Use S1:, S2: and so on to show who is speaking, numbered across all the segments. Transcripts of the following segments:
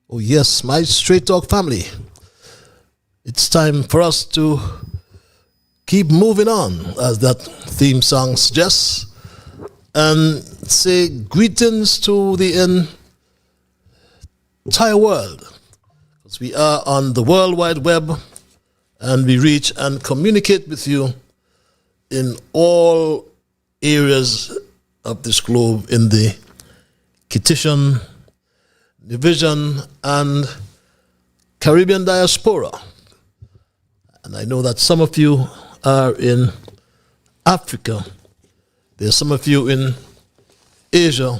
S1: Oh yes, my Straight Talk family. It's time for us to keep moving on, as that theme song suggests, and say greetings to the entire world. Because we are on the World Wide Web, and we reach and communicate with you in all areas of this globe, in the Kittitian, Nevision, and Caribbean diaspora. And I know that some of you are in Africa. There are some of you in Asia.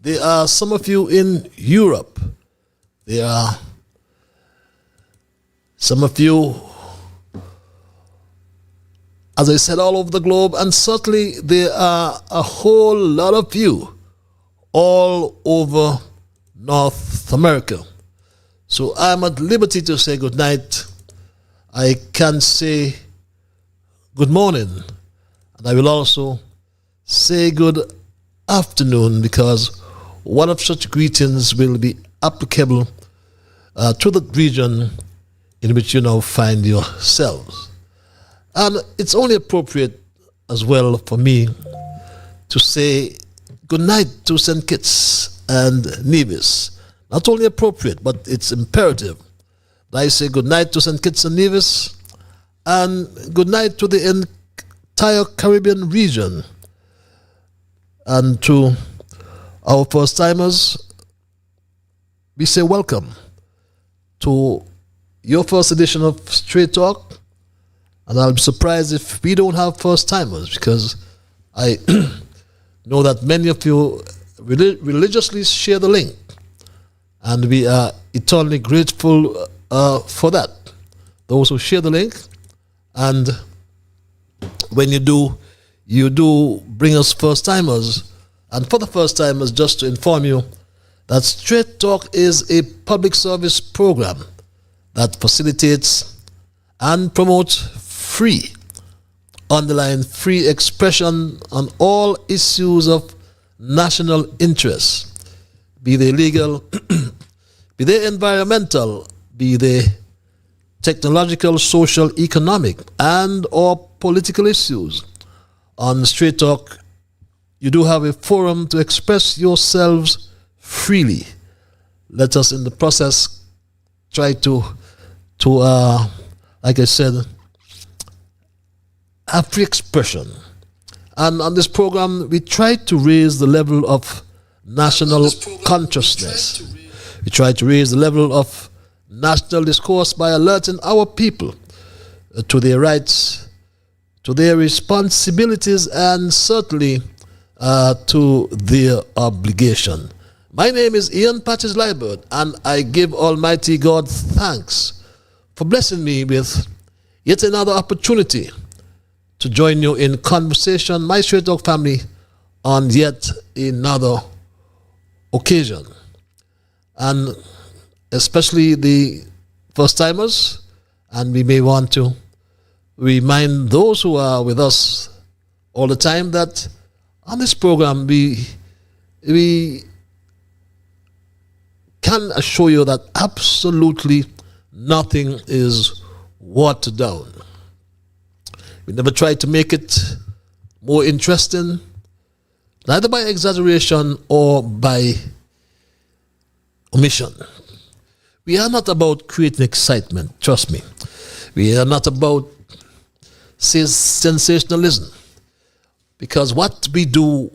S1: There are some of you in Europe. There are some of you, as I said, all over the globe. And certainly there are a whole lot of you all over North America. So I'm at liberty to say good night. I can say good morning, and I will also say good afternoon, because one of such greetings will be applicable to the region in which you now find yourselves. And it's only appropriate as well for me to say good night to St. Kitts and Nevis. Not only appropriate, but it's imperative. I say good night to St. Kitts and Nevis, and good night to the entire Caribbean region. And to our first-timers, we say welcome to your first edition of Straight Talk. And I'll be surprised if we don't have first-timers, because I know that many of you religiously share the link. And we are eternally grateful for that. Those who share the link, and when you do bring us first-timers. And for the first-timers, just to inform you that Straight Talk is a public service program that facilitates and promotes free, underline free expression on all issues of national interest, be they legal, be they environmental, be they technological, social, economic, and or political issues. On Straight Talk, you do have a forum to express yourselves freely. Let us in the process try to like I said, have free expression. And on this program, we try to raise the level of national consciousness. We try to raise the level of national discourse by alerting our people to their rights, to their responsibilities, and certainly to their obligation. My name is Ian Patches Liebert, and I give Almighty God thanks for blessing me with yet another opportunity to join you in conversation, my Straight Talk family, on yet another occasion. And especially the first-timers, and we may want to remind those who are with us all the time that on this program we can assure you that absolutely nothing is watered down. We never try to make it more interesting, neither by exaggeration or by omission. We are not about creating excitement, trust me. We are not about sensationalism, because what we do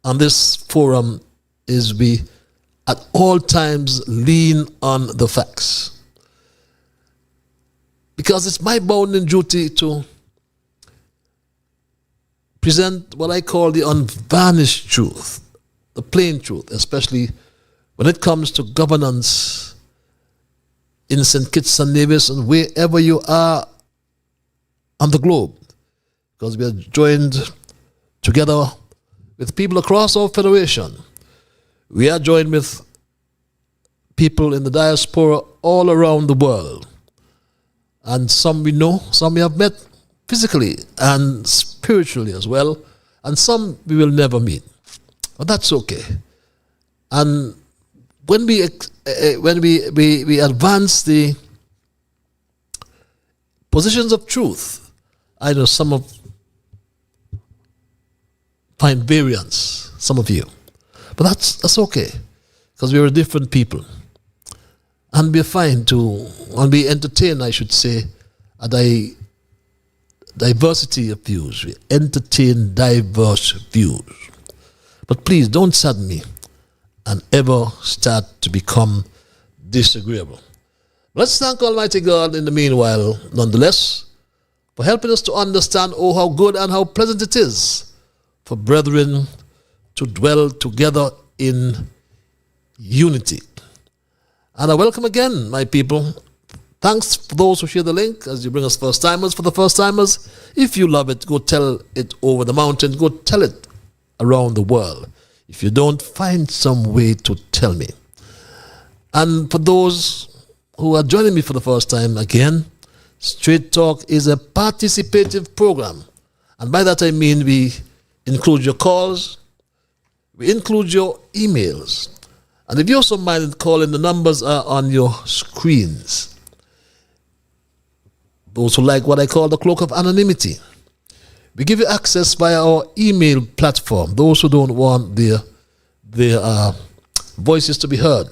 S1: on this forum is we at all times lean on the facts. Because it's my bounden duty to present what I call the unvarnished truth, the plain truth, especially when it comes to governance in St. Kitts and Nevis and wherever you are on the globe. Because we are joined together with people across our federation. We are joined with people in the diaspora all around the world. And some we know, some we have met physically and spiritually as well, and some we will never meet. But that's okay. And when we advance the positions of truth, I know some of find variance, some of you, but that's okay, because we're different people, and we're fine to, and we entertain, I should say, a diversity of views. We entertain diverse views, but please don't sadden me and ever start to become disagreeable. Let's thank Almighty God in the meanwhile, nonetheless, for helping us to understand, oh, how good and how pleasant it is for brethren to dwell together in unity. And I welcome again, my people. Thanks for those who share the link as you bring us first-timers. For the first-timers, if you love it, go tell it over the mountain. Go tell it around the world. If you don't, find some way to tell me. And for those who are joining me for the first time, again, Straight Talk is a participative program. And by that I mean we include your calls, we include your emails. And if you're so minded calling, the numbers are on your screens. Those who like what I call the cloak of anonymity, we give you access via our email platform. Those who don't want their voices to be heard,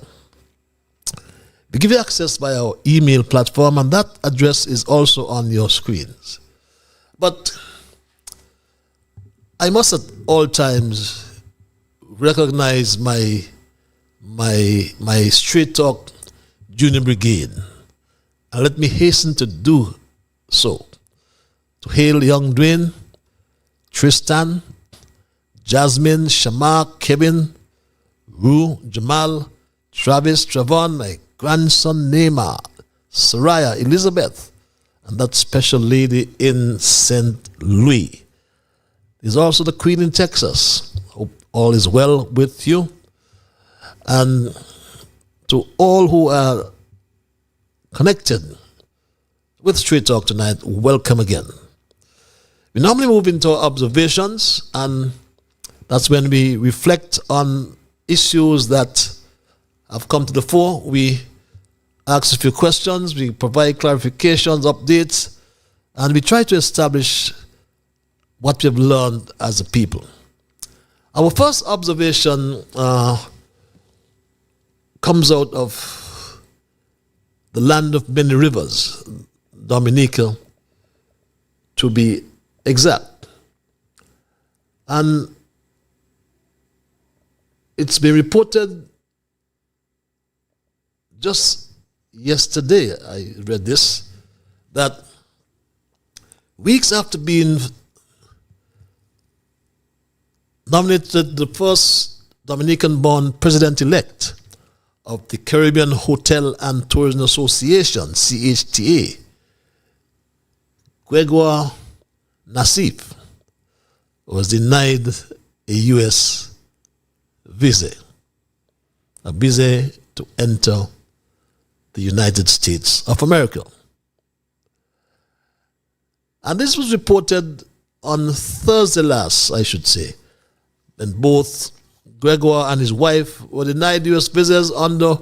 S1: we give you access via our email platform, and that address is also on your screens. But I must at all times recognize my Straight Talk Junior Brigade, and let me hasten to do so. To hail young Dwayne, Tristan, Jasmine, Shamar, Kevin, Rue, Jamal, Travis, Travon, my grandson Neymar, Soraya, Elizabeth, and that special lady in St. Louis. There's also the Queen in Texas. Hope all is well with you. And to all who are connected with Straight Talk tonight, welcome again. We normally move into our observations, and that's when we reflect on issues that have come to the fore. We ask a few questions, we provide clarifications, updates, and we try to establish what we have learned as a people. Our first observation comes out of the land of many rivers, Dominica, to be exact. And it's been reported just yesterday, I read this, that weeks after being nominated the first Dominican-born president-elect of the Caribbean Hotel and Tourism Association, CHTA, Gregoire Nassif, was denied a U.S. visa, a visa to enter the United States of America. And this was reported on Thursday last, I should say, when both Gregoire and his wife were denied U.S. visas under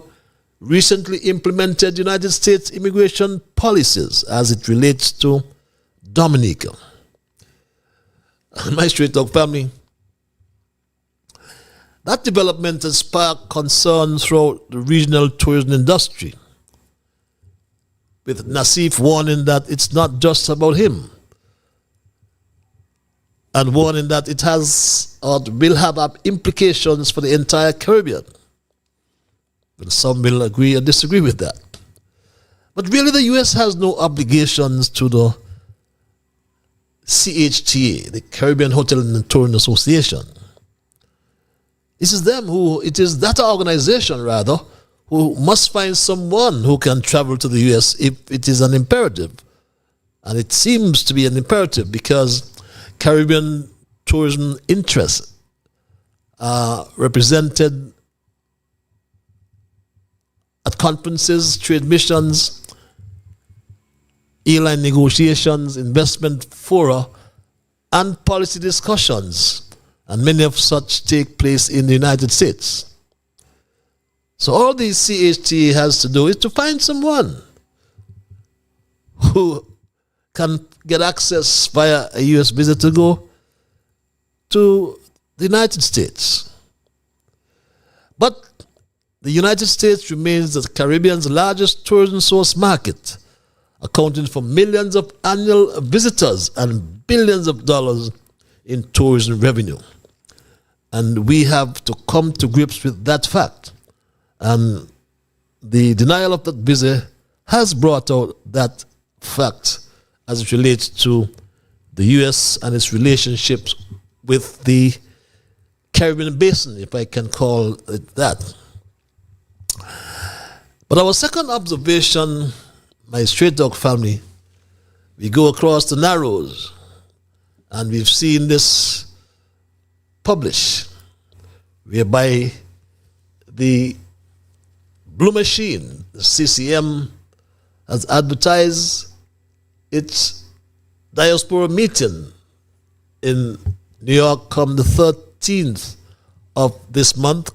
S1: recently implemented United States immigration policies as it relates to Dominica. My Straight Talk family, that development has sparked concern throughout the regional tourism industry, with Nassif warning that it's not just about him, and warning that it has or will have implications for the entire Caribbean. But some will agree or disagree with that. But really the U.S. has no obligations to the CHTA, the Caribbean Hotel and Tourism Association. It is that organization rather, who must find someone who can travel to the U.S. if it is an imperative. And it seems to be an imperative because Caribbean tourism interests are represented at conferences, trade missions, airline negotiations, investment fora, and policy discussions, and many of such take place in the United States. So all the CHT has to do is to find someone who can get access via a US visa to go to the United States. But the United States remains the Caribbean's largest tourism source market, accounting for millions of annual visitors and billions of dollars in tourism revenue. And we have to come to grips with that fact. And the denial of that visa has brought out that fact as it relates to the U.S. and its relationships with the Caribbean basin, if I can call it that. But our second observation, my straight dog family, we go across the Narrows and we've seen this published, whereby the Blue Machine, the CCM, has advertised its diaspora meeting in New York come the 13th of this month,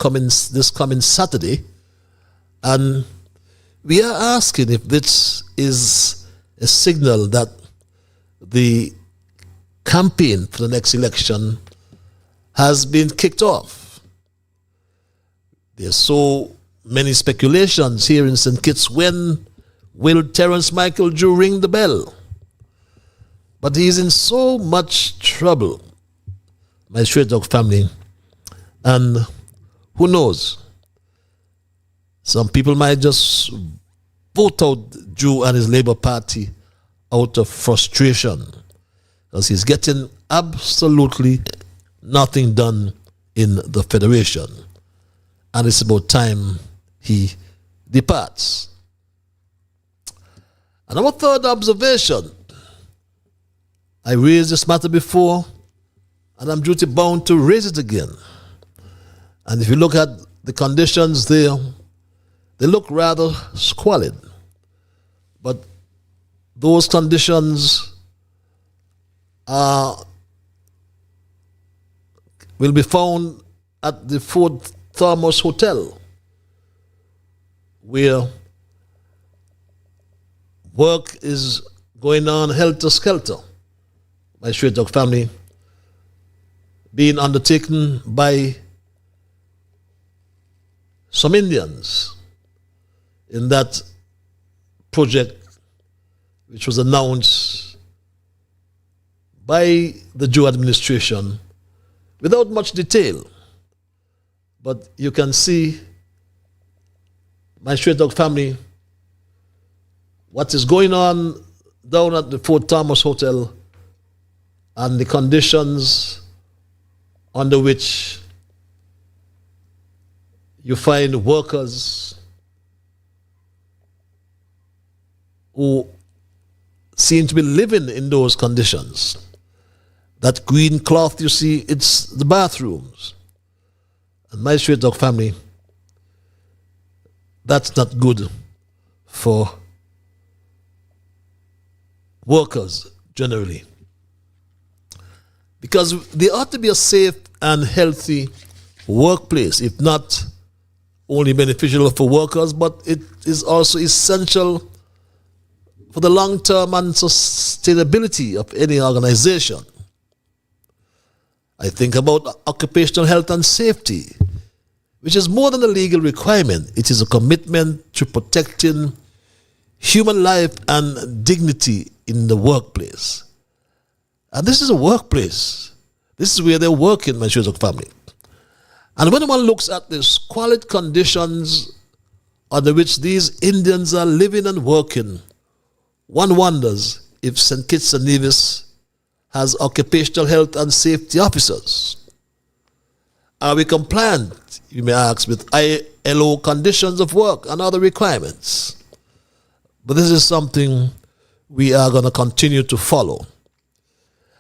S1: this coming Saturday. And we are asking if this is a signal that the campaign for the next election has been kicked off. There's so many speculations here in St. Kitts. When will Terence Michael Drew ring the bell? But he's in so much trouble, my straight dog family. And who knows? Some people might just vote out Drew and his Labour Party out of frustration, because he's getting absolutely nothing done in the Federation. And it's about time he departs. And our third observation, I raised this matter before, and I'm duty bound to raise it again. And if you look at the conditions there, they look rather squalid. But those conditions will be found at the Fort Thomas Hotel, where work is going on helter-skelter. My straight dog family, being undertaken by some Indians in that project, which was announced by the Jew administration without much detail. But you can see, my straight dog family, what is going on down at the Fort Thomas Hotel and the conditions under which you find workers who seem to be living in those conditions. That green cloth you see, it's the bathrooms. And my straight dog family, that's not good for workers generally. Because there ought to be a safe and healthy workplace, if not only beneficial for workers, but it is also essential for the long-term and sustainability of any organization. I think about occupational health and safety, which is more than a legal requirement. It is a commitment to protecting human life and dignity in the workplace. And this is a workplace. This is where they're working, my Shuzok family. And when one looks at the squalid conditions under which these Indians are living and working, one wonders if St. Kitts and Nevis has occupational health and safety officers. Are we compliant, you may ask, with ILO conditions of work and other requirements? But this is something we are going to continue to follow.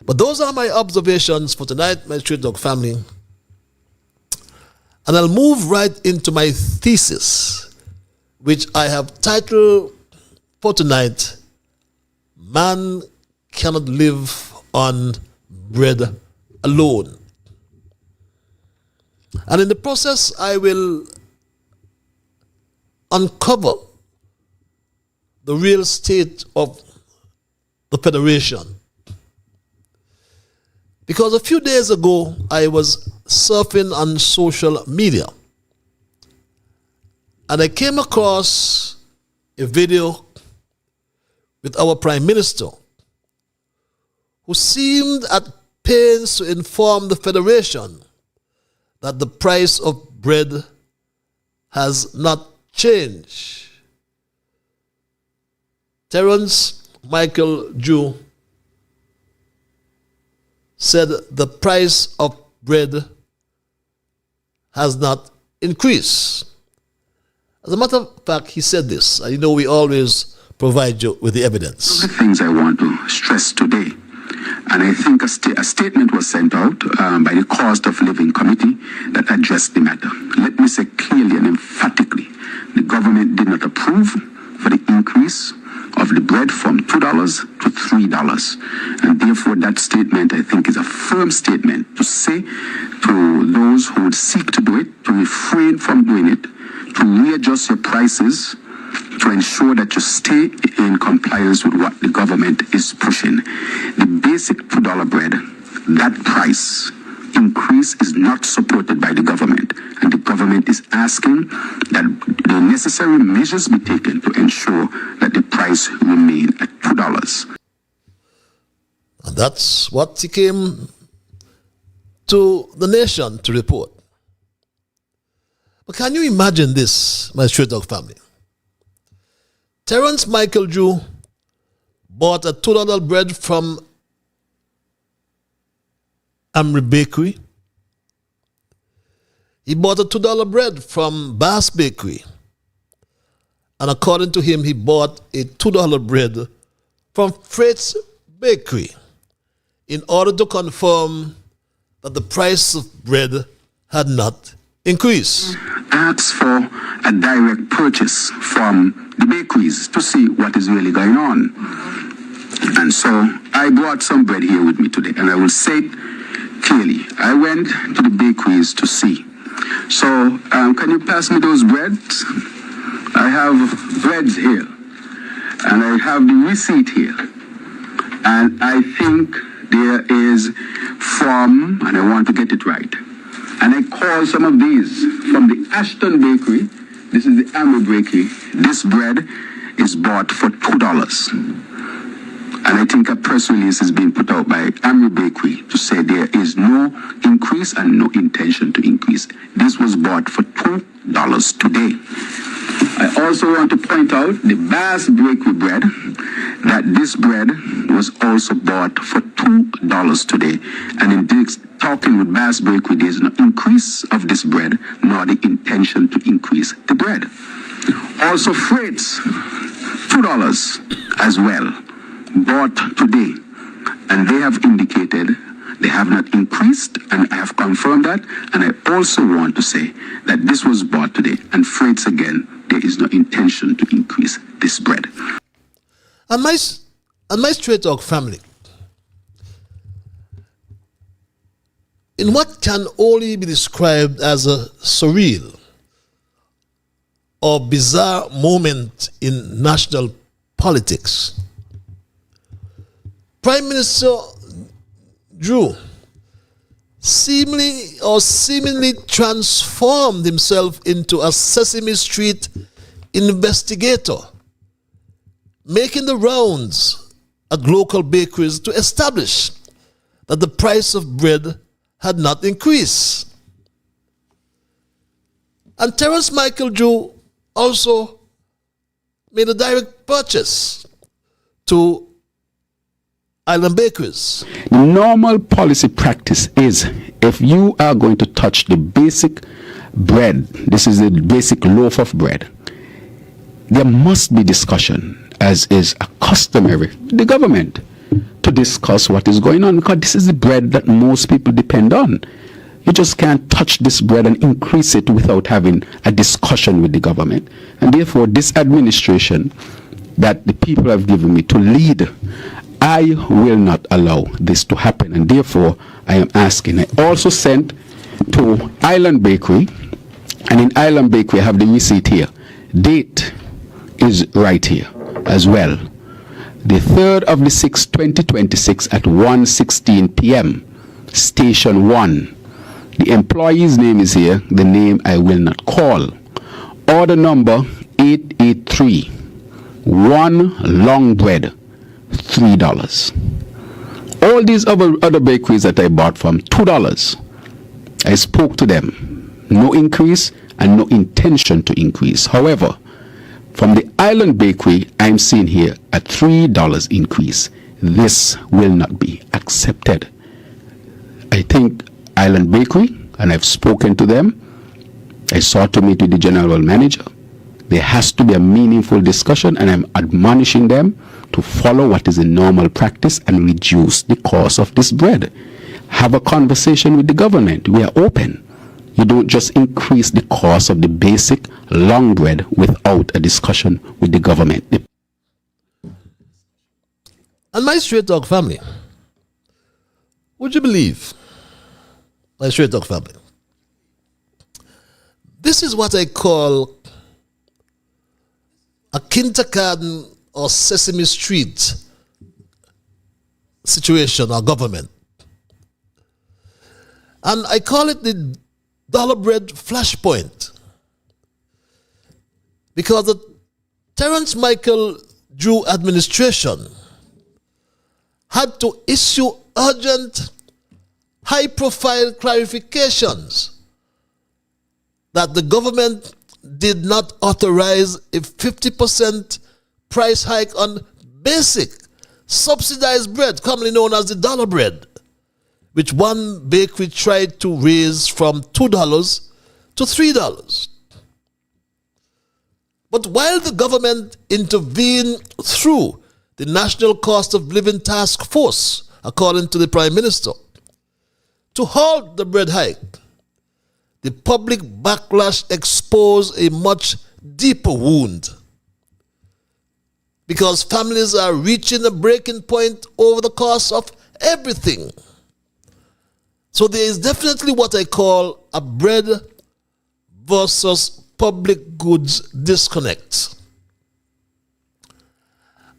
S1: But those are my observations for tonight, my Street Dog family. And I'll move right into my thesis, which I have titled for tonight, Man Cannot Live on Bread Alone. And in the process, I will uncover the real state of the Federation. Because a few days ago, I was surfing on social media and I came across a video with our Prime Minister who seemed at pains to inform the Federation that the price of bread has not changed. Terence Michael Jew said the price of bread has not increased. As a matter of fact, he said this. And you know, we always provide you with the evidence.
S2: The things I want to stress today, and I think a statement was sent out by the Cost of Living Committee that addressed the matter. Let me say clearly and emphatically, the government did not approve for the increase of the bread from $2 to $3. And therefore that statement, I think, is a firm statement to say to those who would seek to do it, to refrain from doing it, to readjust your prices, to ensure that you stay in compliance with what the government is pushing. The basic $2 bread, that price increase is not supported by the government, and the government is asking that the necessary measures be taken to ensure that the price remain at $2.
S1: And that's what he came to the nation to report. But can you imagine this, my Straight Talk family? Terence Michael Jew bought a $2 bread from Amri Bakery. He bought a $2 bread from Bass Bakery. And according to him, he bought a $2 bread from Fritz Bakery in order to confirm that the price of bread had not increased.
S2: Ask for a direct purchase from the bakeries to see what is really going on. And so I brought some bread here with me today, and I will say it clearly. I went to the bakeries to see. So can you pass me those breads? I have breads here, and I have the receipt here. And I think there is from, and I want to get it right, and I call some of these from the Ashton Bakery. This is the Amber Bakery. This bread is bought for $2. And I think a press release is being put out by Amber Bakery to say there is no increase and no intention to increase. This was bought for $2 today. I also want to point out the Bass Bakery bread, that this bread was also bought for $2 today. And in this, talking with Bass Bakery, there is no increase of this bread, nor the intention to increase the bread. Also freights, $2 as well, bought today. And they have indicated they have not increased, and I have confirmed that. And I also want to say that this was bought today. And freights again, there is no intention to increase this bread.
S1: And my Straight Talk family, in what can only be described as a surreal or bizarre moment in national politics, Prime Minister Drew seemingly transformed himself into a Sesame Street investigator, making the rounds at local bakeries to establish that the price of bread had not increased. And Terence Michael Jew also made a direct purchase to Island Bakeries.
S2: The normal policy practice is, if you are going to touch the basic bread, this is the basic loaf of bread, there must be discussion, as is customary the government, to discuss what is going on, because this is the bread that most people depend on. You just can't touch this bread and increase it without having a discussion with the government. And therefore, this administration that the people have given me to lead, I will not allow this to happen, and therefore I am asking. I also sent to Island Bakery, and in Island Bakery I have the receipt here. Date is right here as well. The 3rd of the 6th, 2026 at 1:16 p.m. Station 1. The employee's name is here, the name I will not call. Order number 883. 1 long bread, $3. All these other bakeries that I bought from, $2. I spoke to them. No increase and no intention to increase. However, from the Island Bakery, I'm seeing here a $3 increase. This will not be accepted. I think Island Bakery, and I've spoken to them, I sought to meet with the general manager. There has to be a meaningful discussion, and I'm admonishing them to follow what is a normal practice and reduce the cost of this bread. Have a conversation with the government. We are open. You don't just increase the cost of the basic long bread without a discussion with the government.
S1: And my straight dog family, would you believe, my straight dog family, this is what I call a kindergarten or Sesame Street situation or government. And I call it the dollar bread flashpoint. Because the Terence Michael Drew administration had to issue urgent, high-profile clarifications that the government did not authorize a 50% price hike on basic subsidized bread, commonly known as the dollar bread, which one bakery tried to raise from $2 to $3. But while the government intervened through the National Cost of Living Task Force, according to the Prime Minister, to halt the bread hike, the public backlash exposed a much deeper wound, because families are reaching a breaking point over the cost of everything. So there is definitely what I call a bread versus public goods disconnect.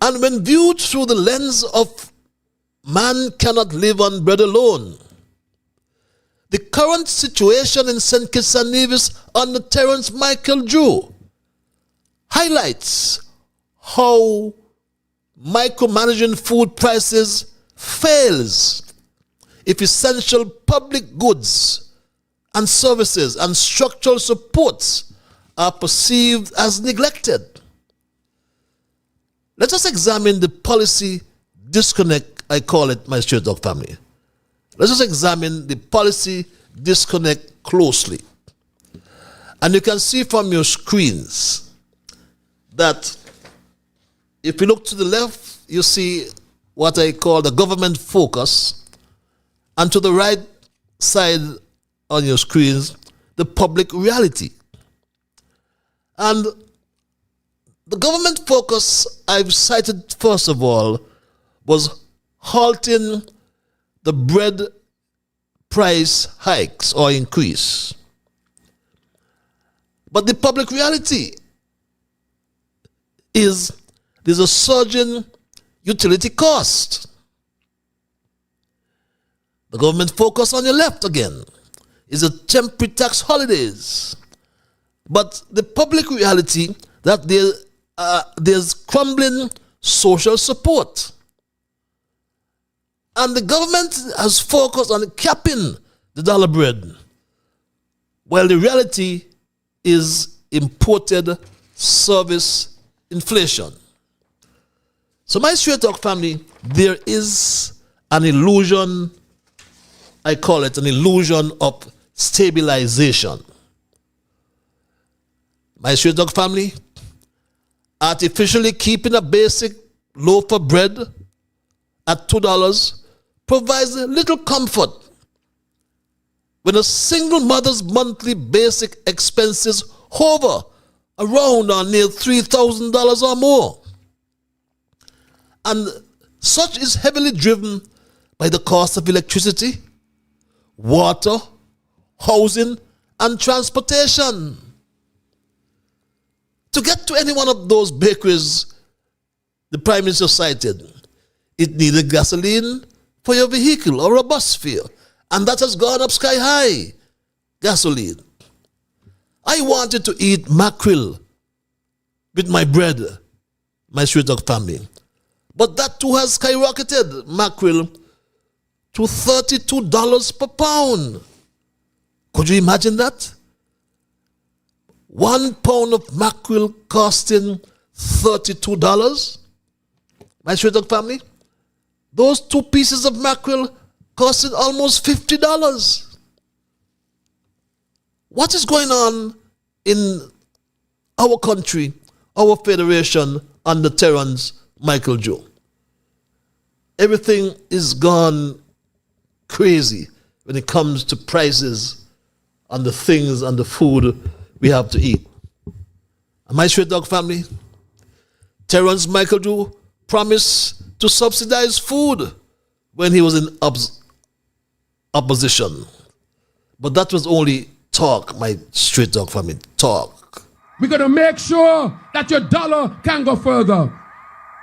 S1: And when viewed through the lens of man cannot live on bread alone, the current situation in St. Kitts and Nevis under Terence Michael Drew highlights how micromanaging food prices fails if essential public goods and services and structural supports are perceived as neglected. Let us examine the policy disconnect, I call it, my straight dog family. Let us examine the policy disconnect closely. And you can see from your screens that if you look to the left, you see what I call the government focus, and to the right side on your screens, the public reality. And the government focus I've cited, first of all, was halting the bread price hikes or increase. But the public reality is there's a surging utility cost. The government focus on your left again is a temporary tax holidays. But the public reality that there's crumbling social support. And the government has focused on capping the dollar bread, while the reality is imported service inflation. So my straight talk family, there is an illusion, I call it an illusion of stabilization. My straight talk family, artificially keeping a basic loaf of bread at $2 provides little comfort when a single mother's monthly basic expenses hover around or near $3,000 or more. And such is heavily driven by the cost of electricity, water, housing, and transportation. To get to any one of those bakeries the Prime Minister cited, it needed gasoline for your vehicle or a bus fare. And that has gone up sky high. Gasoline. I wanted to eat mackerel with my bread, my Street Dog family. But that too has skyrocketed, mackerel, to $32 per pound. Could you imagine that? 1 pound of mackerel costing $32? My Street Dog family? Those 2 pieces of mackerel costing almost $50. What is going on in our country, our federation, under Terence Michael Joe? Everything is gone crazy when it comes to prices and the things and the food we have to eat. And my Street Dog family, Terence Michael Joe promised to subsidize food when he was in opposition. But that was only talk, my Street Dog family, talk.
S3: We're going to make sure that your dollar can go further,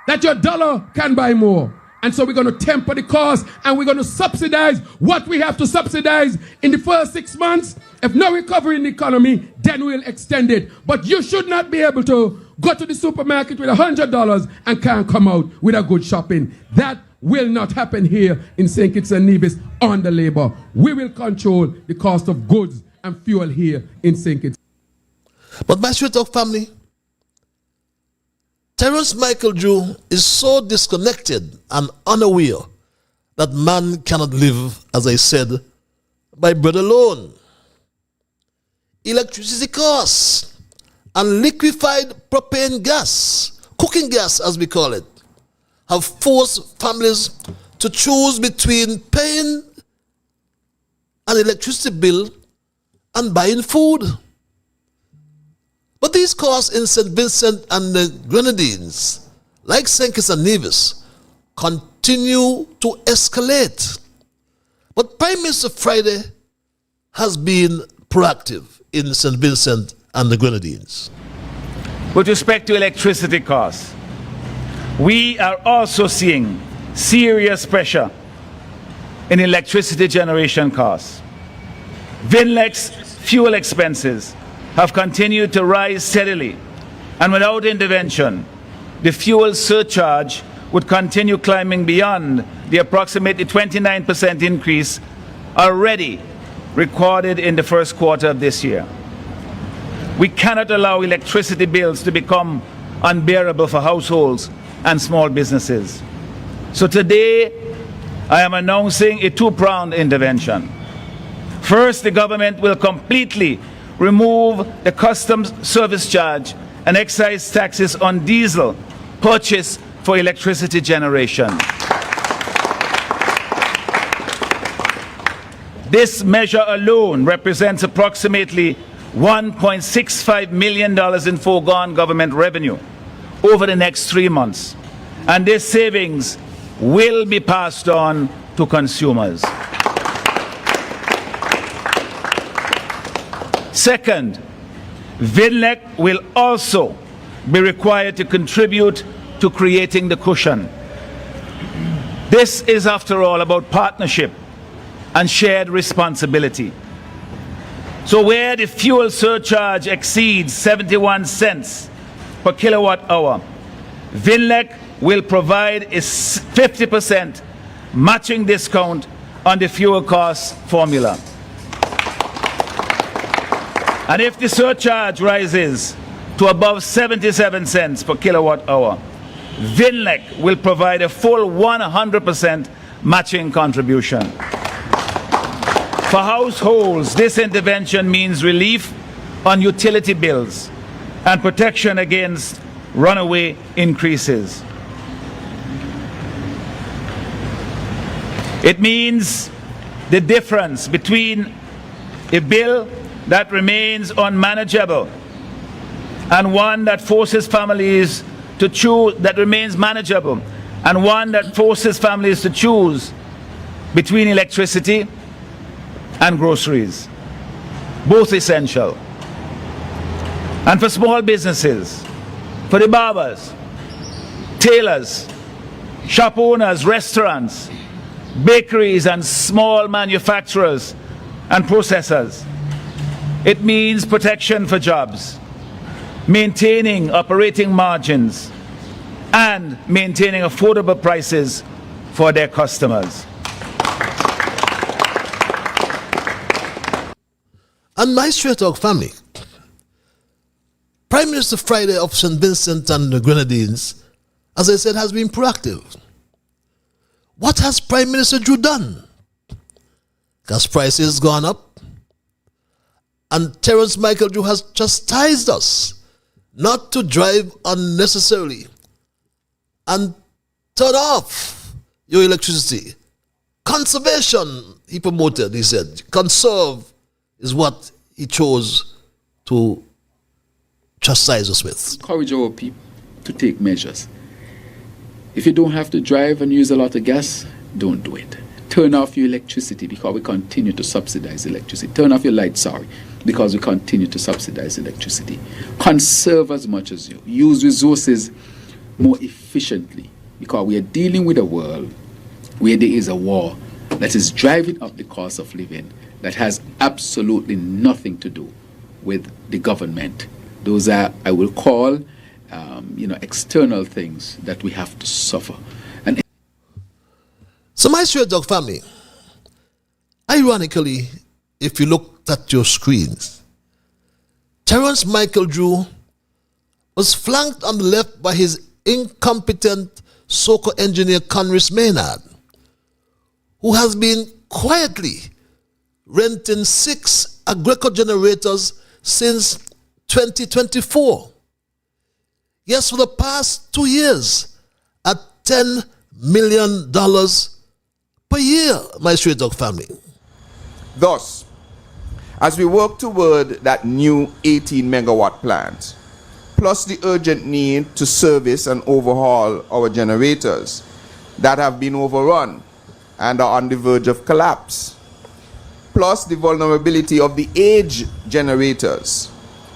S3: that your dollar can buy more. And so we're going to temper the cost and we're going to subsidize what we have to subsidize in the first 6 months. If no recovery in the economy, then we'll extend it. But you should not be able to go to the supermarket with $100 and can't come out with a good shopping. That will not happen here in St. Kitts and Nevis under Labour. We will control the cost of goods and fuel here in St. Kitts.
S1: But my Street Dog family, Terence Michael Joe is so disconnected and unaware that man cannot live, as I said, by bread alone. Electricity costs and liquefied propane gas, cooking gas as we call it, have forced families to choose between paying an electricity bill and buying food. But these costs in St. Vincent and the Grenadines, like St. Kitts and Nevis, continue to escalate. But Prime Minister Friday has been proactive in St. Vincent and the Grenadines.
S4: With respect to electricity costs, we are also seeing serious pressure in electricity generation costs. VINLEC's fuel expenses have continued to rise steadily, and without intervention, the fuel surcharge would continue climbing beyond the approximately 29% increase already recorded in the first quarter of this year. We cannot allow electricity bills to become unbearable for households and small businesses. So today, I am announcing a two-pronged intervention. First, the government will completely remove the customs service charge and excise taxes on diesel purchased for electricity generation. This measure alone represents approximately $1.65 million in foregone government revenue over the next 3 months. And this savings will be passed on to consumers. Second, VINLEC will also be required to contribute to creating the cushion. This is, after all, about partnership and shared responsibility. So where the fuel surcharge exceeds 71 cents per kilowatt hour, VINLEC will provide a 50% matching discount on the fuel cost formula. And if the surcharge rises to above 77 cents per kilowatt hour, VINLEC will provide a full 100% matching contribution. For households, this intervention means relief on utility bills and protection against runaway increases. It means the difference between a bill that remains unmanageable and one that forces families to choose, that remains manageable, and one that forces families to choose between electricity and groceries, both essential. And for small businesses, for the barbers, tailors, shop owners, restaurants, bakeries and small manufacturers and processors. It means protection for jobs, maintaining operating margins, and maintaining affordable prices for their customers.
S1: And my Straight Talk family, Prime Minister Friday of St. Vincent and the Grenadines, as I said, has been proactive. What has Prime Minister Drew done? Gas prices gone up, and Terence Michael Drew has chastised us not to drive unnecessarily and turn off your electricity. Conservation, he promoted, he said. Conserve is what he chose to chastise us with.
S5: Encourage our people to take measures. If you don't have to drive and use a lot of gas, don't do it. Turn off your electricity because we continue to subsidize electricity. Turn off your lights, sorry, because we continue to subsidize electricity. Conserve as much as you. Use resources more efficiently because we are dealing with a world where there is a war that is driving up the cost of living that has absolutely nothing to do with the government. Those are, I will call, external things that we have to suffer. And
S1: so my Straight Talk family, ironically, if you looked at your screens, Terence Michael Drew was flanked on the left by his incompetent SOCO engineer Conris Maynard, who has been quietly renting 6 Agreco generators since 2024. Yes, for the past 2 years, at $10 million per year, my Straight Talk family.
S6: Thus, as we work toward that new 18-megawatt plant, plus the urgent need to service and overhaul our generators that have been overrun and are on the verge of collapse, plus the vulnerability of the age generators,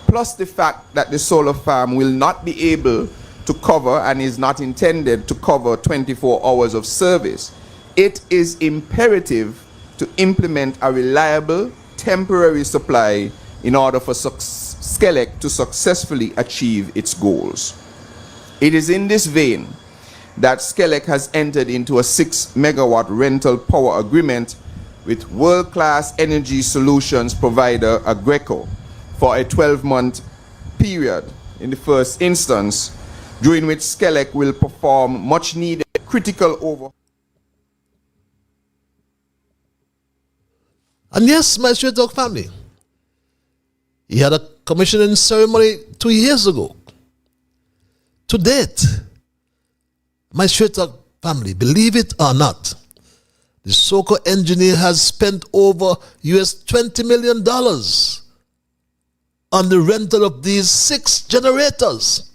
S6: plus the fact that the solar farm will not be able to cover and is not intended to cover 24 hours of service, it is imperative to implement a reliable temporary supply in order for SCELEC to successfully achieve its goals. It is in this vein that SCELEC has entered into a 6-megawatt rental power agreement with world-class energy solutions provider Agreco for a 12-month period in the first instance, during which SCELEC will perform much needed critical overhaul.
S1: And yes, my Straight Talk family, he had a commissioning ceremony 2 years ago. To date, my Straight Talk family, believe it or not, the SOCO engineer has spent over $20 million on the rental of these 6 generators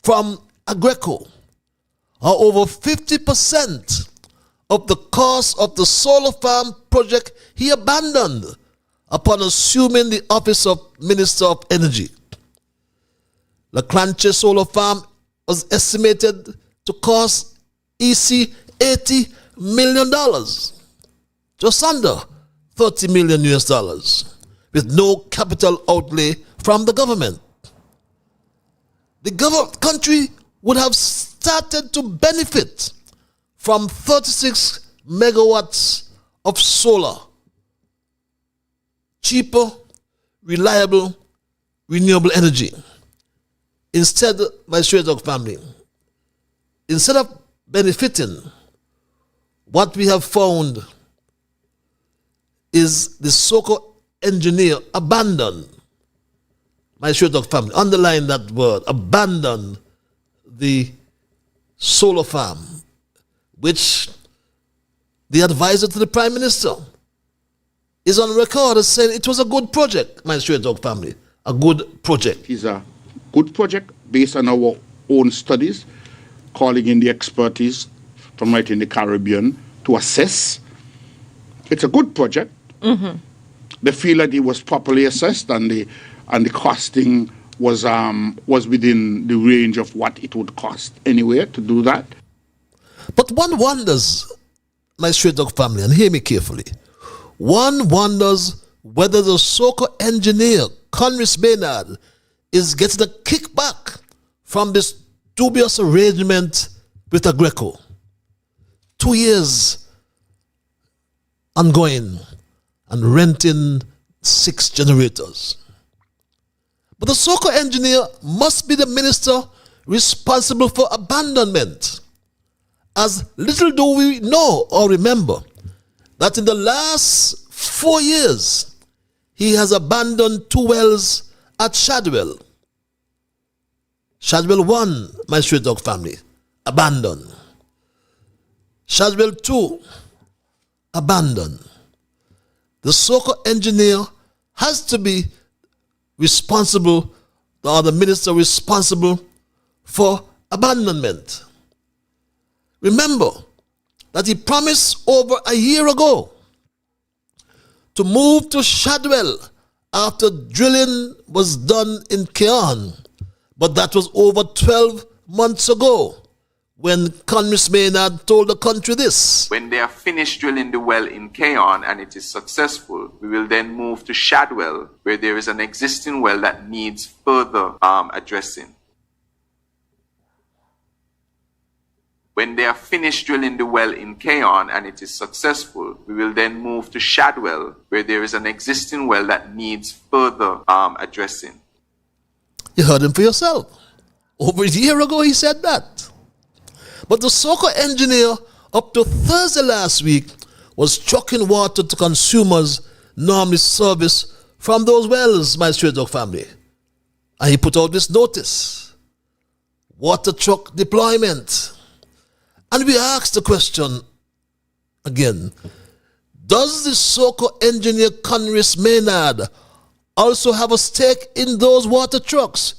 S1: from Agreco, or over 50% of the cost of the solar farm project he abandoned upon assuming the office of Minister of Energy. La Clanche Solar Farm was estimated to cost EC $80 million, just under $30 million with no capital outlay from the government. The country would have started to benefit from 36 megawatts of solar, cheaper, reliable, renewable energy. Instead, my Straight Talk family, instead of benefiting, what we have found is the SOCO engineer abandoned, my Straight Talk family, underline that word, abandoned the solar farm, which the advisor to the Prime Minister is on record as saying it was a good project, my Straight Talk family, a good project.
S7: It's a good project based on our own studies, calling in the expertise from right in the Caribbean to assess. It's a good project. Mm-hmm. They feel that it was properly assessed and the costing was within the range of what it would cost anyway to do that.
S1: But one wonders, my straight dog family, and hear me carefully, one wonders whether the so-called engineer, Conris Maynard, is getting a kickback from this dubious arrangement with Agreco. 2 years ongoing and renting 6 generators. But the so-called engineer must be the minister responsible for abandonment. As little do we know or remember that in the last 4 years, he has abandoned 2 wells at Shadwell. Shadwell 1, my straight dog family, abandoned. Shadwell 2, abandoned. The so-called engineer has to be responsible, or the minister responsible for abandonment. Remember that he promised over a year ago to move to Shadwell after drilling was done in Keon, but that was over 12 months ago when Conris Maynard told the country this.
S6: When they are finished drilling the well in Keon and it is successful, we will then move to Shadwell, where there is an existing well that needs further addressing. When they are finished drilling the well in Keon and it is successful, we will then move to Shadwell, where there is an existing well that needs further addressing.
S1: You heard him for yourself. Over a year ago he said that. But the so-called engineer up to Thursday last week was trucking water to consumers normally serviced from those wells, my straight dog family. And he put out this notice. Water truck deployment. And we asked the question again, does the so-called engineer Conris Maynard also have a stake in those water trucks?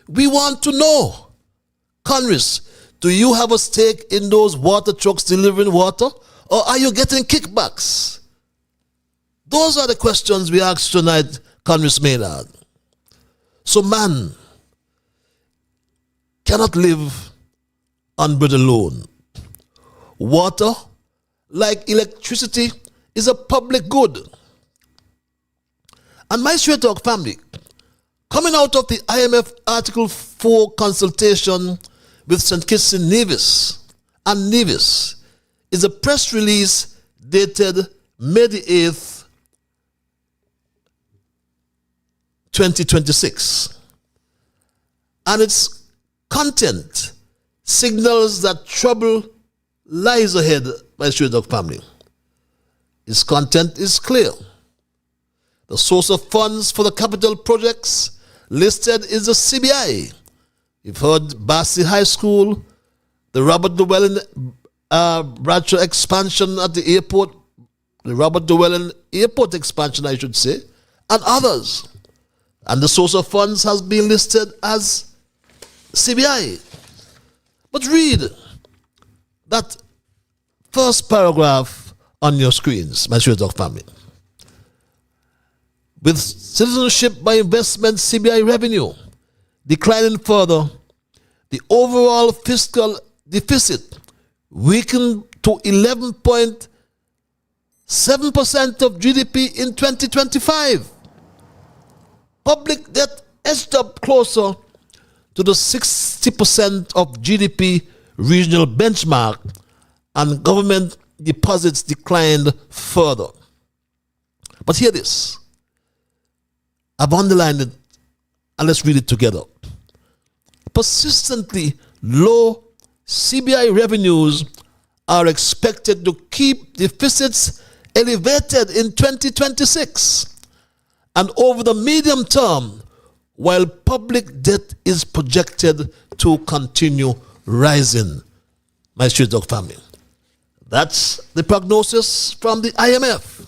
S1: We want to know. Conris, do you have a stake in those water trucks delivering water? Or are you getting kickbacks? Those are the questions we asked tonight, Conris Maynard. So man cannot live on bread alone. Water, like electricity, is a public good. And my straight dog family, coming out of the IMF Article 4 consultation with St. Kitts and Nevis, is a press release dated May the 8th, 2026. And its content signals that trouble lies ahead, my straight dog family. Its content is clear. The source of funds for the capital projects listed is the CBI. You've heard Bassi High School, the Robert Llewellyn Bradshaw expansion at the airport, the Robert Llewellyn Airport expansion, I should say, and others. And the source of funds has been listed as CBI. But read that first paragraph on your screens, my straight dog family. With citizenship by investment CBI revenue declining further, the overall fiscal deficit weakened to 11.7% of GDP in 2025. Public debt edged up closer to the 60% of GDP regional benchmark, and government deposits declined further. But hear this. I've underlined it, and let's read it together. Persistently low CBI revenues are expected to keep deficits elevated in 2026 and over the medium term, while public debt is projected to continue rising. My straight dog family. That's the prognosis from the IMF.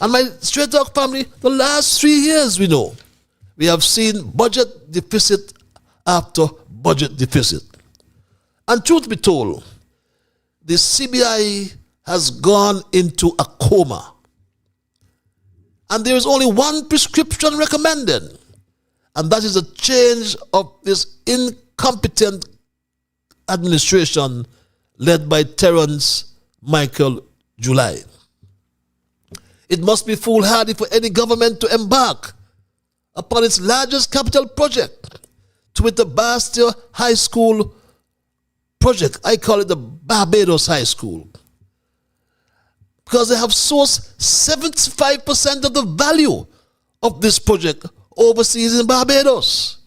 S1: And my straight dog family, the last 3 years we know, we have seen budget deficit after budget deficit. And truth be told, the CBI has gone into a coma. And there is only one prescription recommended, And that is a change of this incompetent administration led by Terence Michael July. It must be foolhardy for any government to embark upon its largest capital project, to wit the Bastia High School project. I call it the Barbados High School, because they have sourced 75% of the value of this project overseas in Barbados.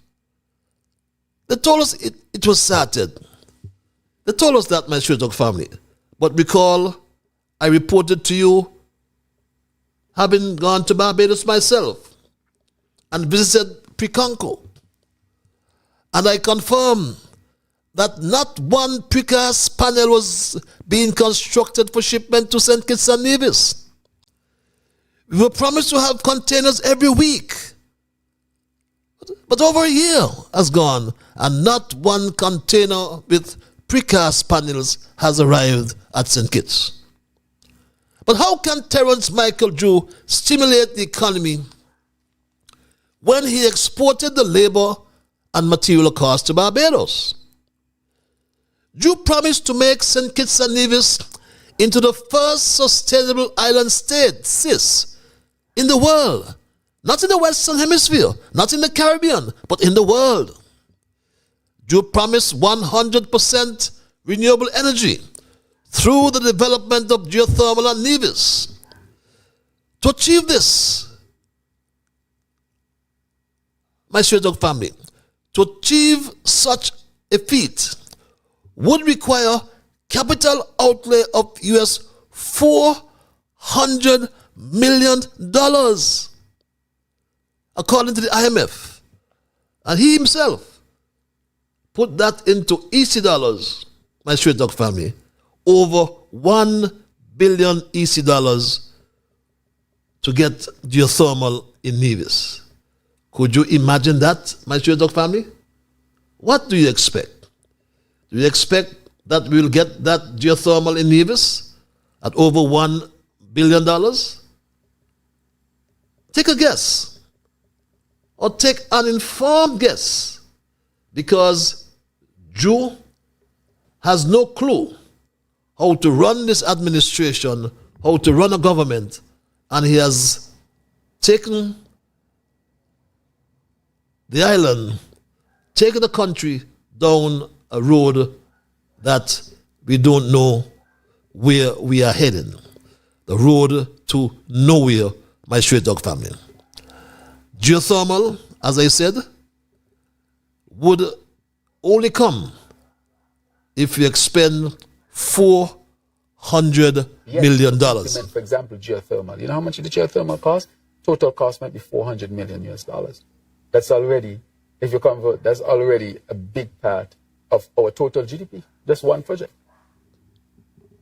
S1: They told us it was started. They told us that, my Straight Talk family. But recall, I reported to you, having gone to Barbados myself and visited Preconco. And I confirm that not one precast panel was being constructed for shipment to St. Kitts and Nevis. We were promised to have containers every week. But over a year has gone, and not one container with precast panels has arrived at St. Kitts. But how can Terence Michael Drew stimulate the economy when he exported the labor and material costs to Barbados? Drew promised to make St. Kitts and Nevis into the first sustainable island state, CIS, in the world. Not in the Western Hemisphere, not in the Caribbean, but in the world. Drew promised 100% renewable energy through the development of geothermal and Nevis. To achieve this, my Straight Talk family, to achieve such a feat would require capital outlay of US $400 million, according to the IMF. And he himself put that into EC dollars, my Straight Talk family, over 1 billion EC dollars to get geothermal in Nevis. Could you imagine that, my Straight Talk family? What do you expect? Do you expect that we will get that geothermal in Nevis at over $1 billion? Take a guess, or take an informed guess, because Drew has no clue how to run this administration, how to run a government, and he has taken the island, taken the country down a road that we don't know where we are heading. The road to nowhere, my Straight Talk family. Geothermal, as I said, would only come if we expend $400 million.
S5: For example, geothermal. You know how much the geothermal cost? Total cost might be $400 million US. That's already, if you convert, that's already a big part of our total GDP. Just one project.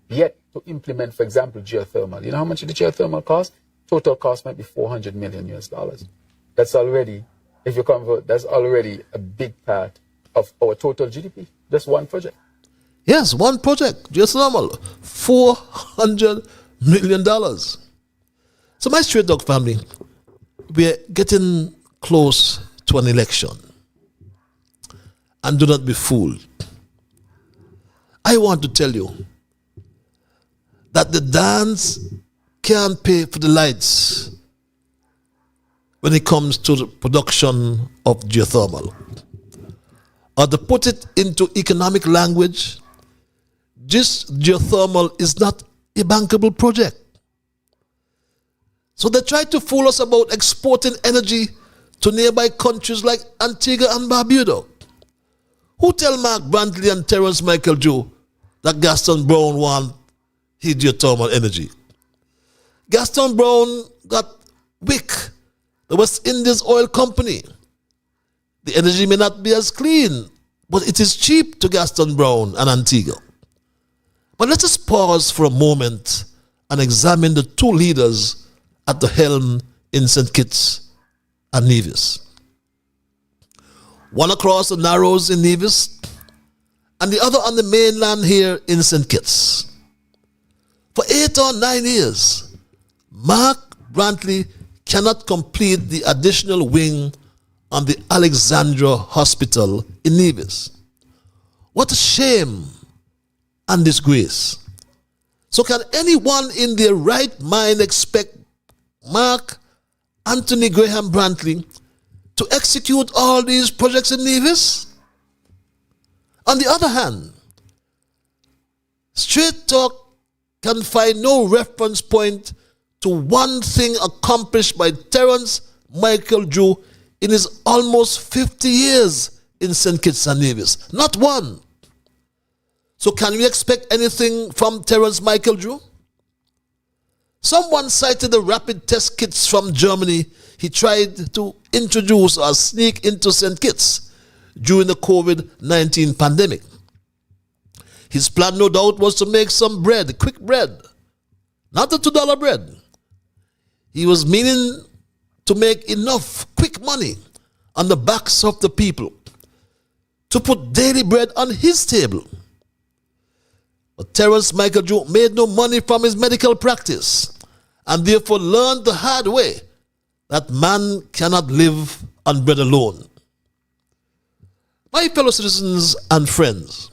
S5: Yet to implement, for example, geothermal. You know how much the geothermal cost? Total cost might be $400 million US. That's already, if you convert, that's already a big part of our total GDP. Just one project.
S1: Yes, one project, geothermal, $400 million. So my Straight Talk family, we're getting close to an election. And do not be fooled. I want to tell you that the dance can't pay for the lights when it comes to the production of geothermal. Or to put it into economic language, this geothermal is not a bankable project. So they try to fool us about exporting energy to nearby countries like Antigua and Barbuda. Who tell Mark Brantley and Terence Michael Drew that Gaston Brown want his geothermal energy? Gaston Brown got WIC, the West Indies Oil Company. The energy may not be as clean, but it is cheap to Gaston Brown and Antigua. But let us pause for a moment and examine the two leaders at the helm in St. Kitts and Nevis. One across the Narrows in Nevis, and the other on the mainland here in St. Kitts. For 8 or 9 years, Mark Brantley cannot complete the additional wing on the Alexandra Hospital in Nevis. What a shame and disgrace. So can anyone in their right mind expect Mark Anthony Graham Brantley to execute all these projects in Nevis? On the other hand, Straight Talk can find no reference point to one thing accomplished by Terence Michael Drew in his almost 50 years in St. Kitts and Nevis. Not one. So can we expect anything from Terence Michael Drew? Someone cited the rapid test kits from Germany he tried to introduce or sneak into St. Kitts during the COVID-19 pandemic. His plan, no doubt, was to make some bread, quick bread, not the $2 bread. He was meaning to make enough quick money on the backs of the people to put daily bread on his table. But Terence Michael Drew made no money from his medical practice and therefore learned the hard way that man cannot live on bread alone. My fellow citizens and friends,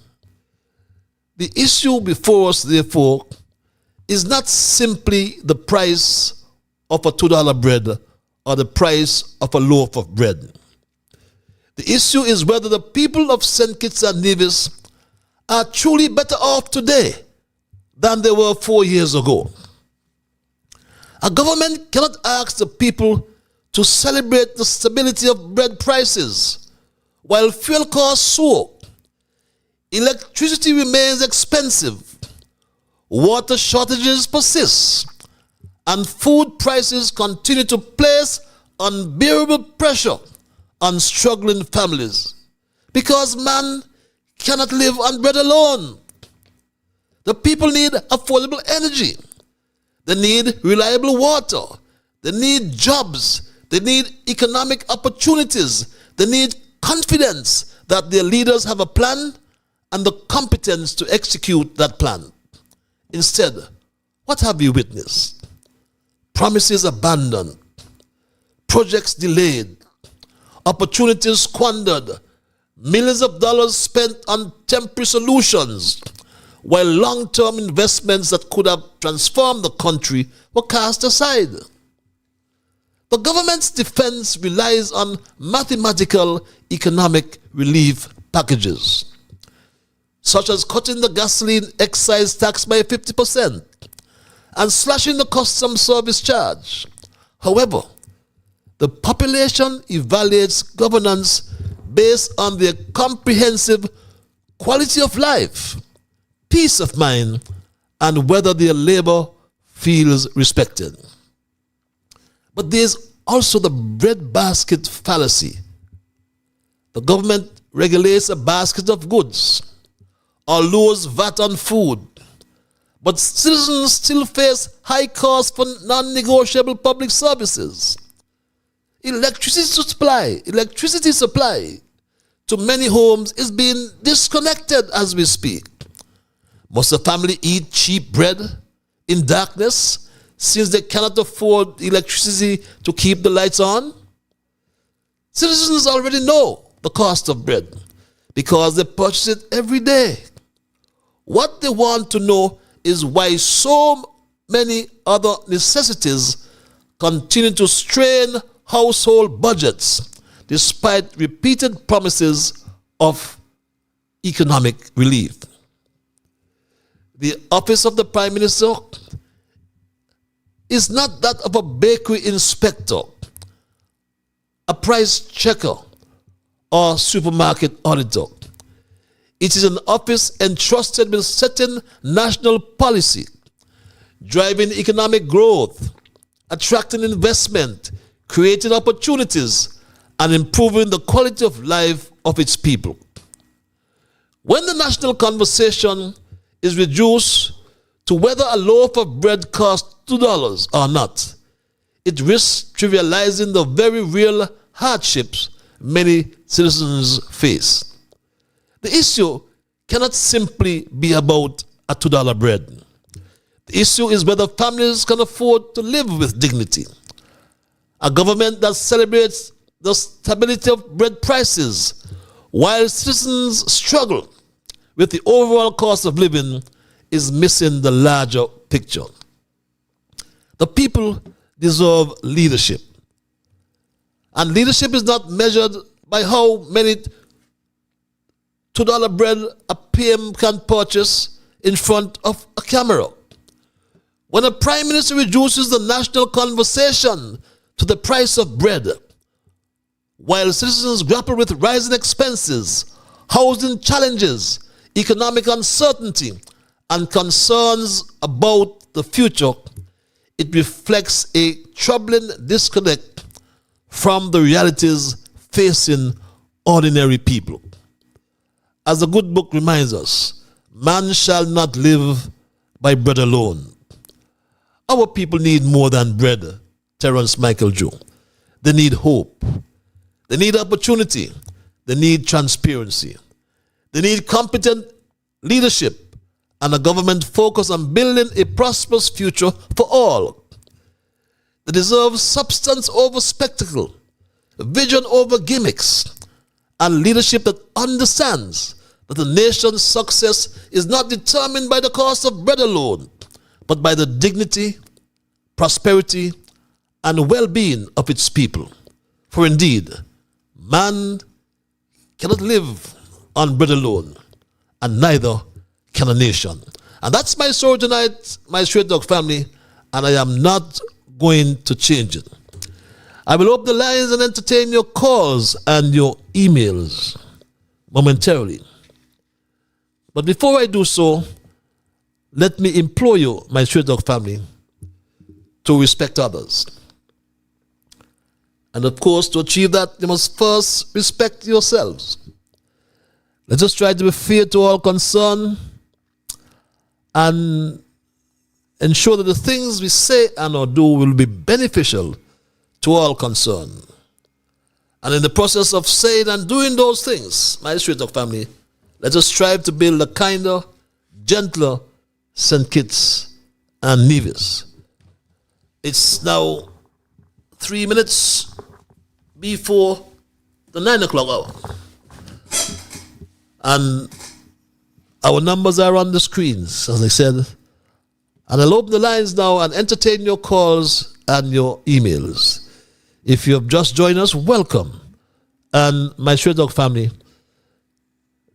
S1: the issue before us, therefore, is not simply the price of a $2 bread or the price of a loaf of bread. The issue is whether the people of St. Kitts and Nevis are truly better off today than they were 4 years ago. A government cannot ask the people to celebrate the stability of bread prices while fuel costs soar. Electricity remains expensive, water shortages persist, and food prices continue to place unbearable pressure on struggling families because man cannot live on bread alone. The people need affordable energy. They need reliable water. They need jobs. They need economic opportunities. They need confidence that their leaders have a plan and the competence to execute that plan. Instead, what have we witnessed? Promises abandoned, projects delayed, opportunities squandered, millions of dollars spent on temporary solutions, while long-term investments that could have transformed the country were cast aside. The government's defense relies on mathematical economic relief packages, such as cutting the gasoline excise tax by 50% and slashing the customs service charge. However, the population evaluates governance based on their comprehensive quality of life, peace of mind, and whether their labor feels respected. But there's also the breadbasket fallacy. The government regulates a basket of goods or lowers VAT on food, but citizens still face high costs for non-negotiable public services. Electricity supply to many homes is being disconnected as we speak. Must the family eat cheap bread in darkness since they cannot afford electricity to keep the lights on? Citizens already know the cost of bread because they purchase it every day. What they want to know is why so many other necessities continue to strain household budgets despite repeated promises of economic relief. The office of the Prime Minister is not that of a bakery inspector, a price checker, or supermarket auditor. It is an office entrusted with setting national policy, driving economic growth, attracting investment, creating opportunities, and improving the quality of life of its people. When the national conversation is reduced to whether a loaf of bread costs $2 or not, it risks trivializing the very real hardships many citizens face. The issue cannot simply be about a $2 bread. The issue is whether families can afford to live with dignity. A government that celebrates the stability of bread prices, while citizens struggle with the overall cost of living, is missing the larger picture. The people deserve leadership. And leadership is not measured by how many $2 bread a PM can purchase in front of a camera. When a prime minister reduces the national conversation to the price of bread, while citizens grapple with rising expenses, housing challenges, economic uncertainty, and concerns about the future, it reflects a troubling disconnect from the realities facing ordinary people. As the good book reminds us, man shall not live by bread alone. Our people need more than bread, Terence Michael Joe. They need hope. They need opportunity. They need transparency. They need competent leadership and a government focused on building a prosperous future for all. They deserve substance over spectacle, vision over gimmicks, and leadership that understands that the nation's success is not determined by the cost of bread alone, but by the dignity, prosperity, and well-being of its people. For indeed, man cannot live on bread alone, and neither can a nation. And that's my story tonight, my Straight Dog family, and I am not going to change it. I will open the lines and entertain your calls and your emails momentarily. But before I do so, let me implore you, my Straight Dog family, to respect others. And of course, to achieve that, you must first respect yourselves. Let us try to be fair to all concerned and ensure that the things we say and or do will be beneficial to all concerned. And in the process of saying and doing those things, my Straight Dog family, let us strive to build a kinder, gentler St. Kitts and Nevis. It's now 3 minutes before the 9 o'clock hour. And our numbers are on the screens, as I said. And I'll open the lines now and entertain your calls and your emails. If you have just joined us, welcome. And my Straight Dog family,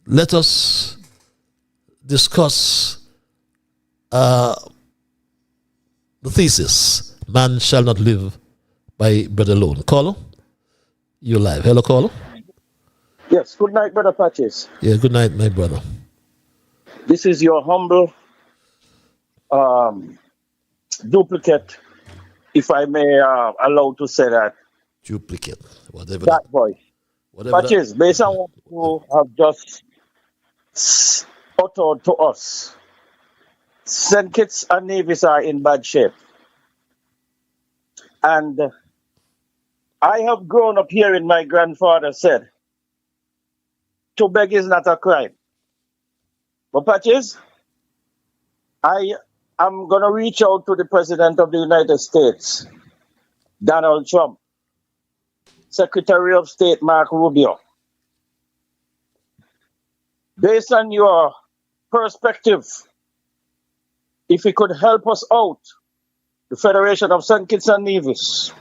S1: let us discuss the thesis, man shall not live by bread alone. Caller, you're live. Hello, caller.
S8: Yes, good night, Brother Patches.
S1: Yeah, good night, my brother.
S8: This is your humble duplicate, if I may allow to say that.
S1: Duplicate, whatever
S8: That boy.
S1: whatever
S8: Patches, based on what you have just uttered to us, St. Kitts and Nevis are in bad shape. And I have grown up hearing my grandfather said, to beg is not a crime. But Patches, I am going to reach out to the President of the United States, Donald Trump, Secretary of State Mark Rubio. Based on your perspective, if you could help us out, the Federation of St. Kitts and Nevis,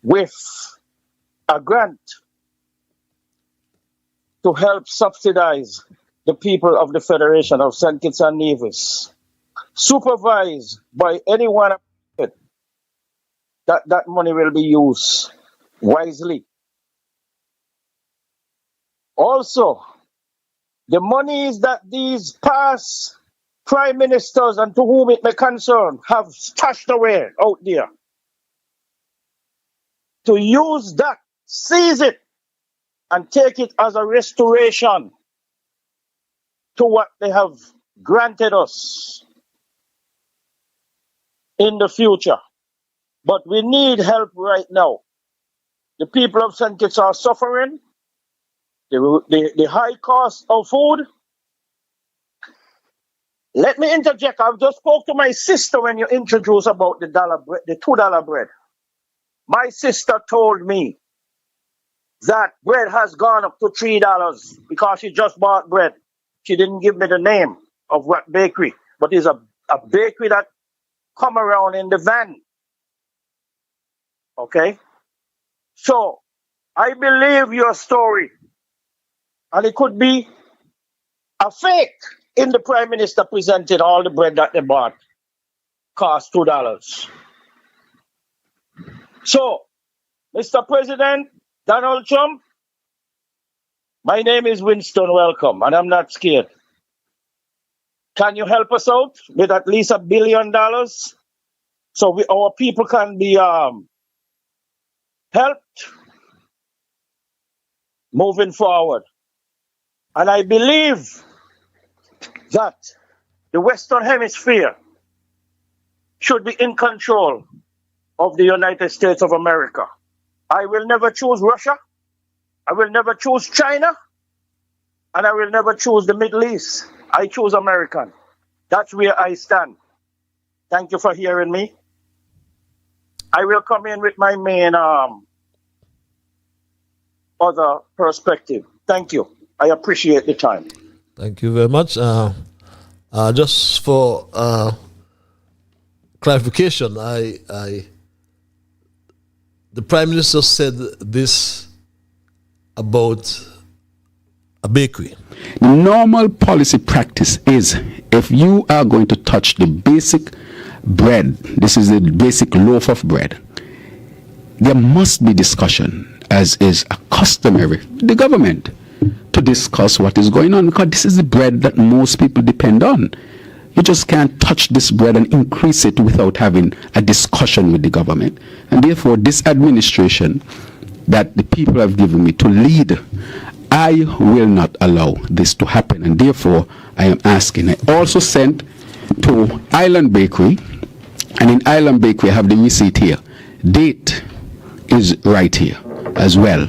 S8: with a grant to help subsidize the people of the Federation of St. Kitts and Nevis, supervised by anyone, that money will be used wisely. Also, the monies that these past prime ministers and to whom it may concern have stashed away out there, to use that, seize it, and take it as a restoration to what they have granted us in the future. But we need help right now. The people of St. Kitts are suffering. The high cost of food. Let me interject. I've just spoke to my sister when you introduced about the $2 bread. My sister told me that bread has gone up to $3 because she just bought bread. She didn't give me the name of what bakery, but it's a bakery that come around in the van. Okay? So, I believe your story. And it could be a fake in the Prime Minister presenting all the bread that they bought cost $2. So, Mr. President, Donald Trump, my name is Winston Welcome, and I'm not scared. Can you help us out with at least $1 billion so our people can be helped moving forward? And I believe that the Western Hemisphere should be in control of the United States of America. I will never choose Russia. I will never choose China. And I will never choose the Middle East. I choose American. That's where I stand. Thank you for hearing me. I will come in with my main other perspective. Thank you. I appreciate the time.
S1: Thank you very much. Just for clarification, the Prime Minister said this about a bakery.
S9: The normal policy practice is if you are going to touch the basic bread, this is the basic loaf of bread, there must be discussion, as is customary, the government, to discuss what is going on, because this is the bread that most people depend on. You just can't touch this bread and increase it without having a discussion with the government. And therefore, this administration that the people have given me to lead, I will not allow this to happen. And therefore, I am asking. I also sent to Island Bakery, and in Island Bakery, I have the receipt here. Date is right here as well.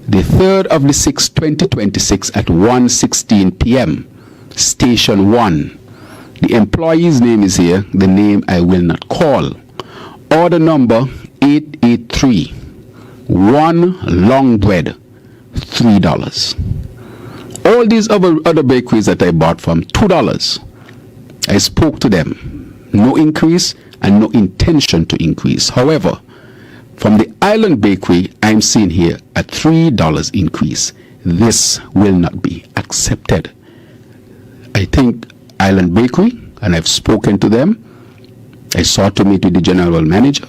S9: The 3rd of the 6th, 2026 at 1:16 p.m. Station 1. The employee's name is here, the name I will not call. Order number 883. One long bread, $3. All these other bakeries that I bought from, $2. I spoke to them. No increase and no intention to increase. However, from the Island Bakery, I'm seeing here a $3 increase. This will not be accepted. I think Island Bakery, and I've spoken to them, I sought to meet with the general manager.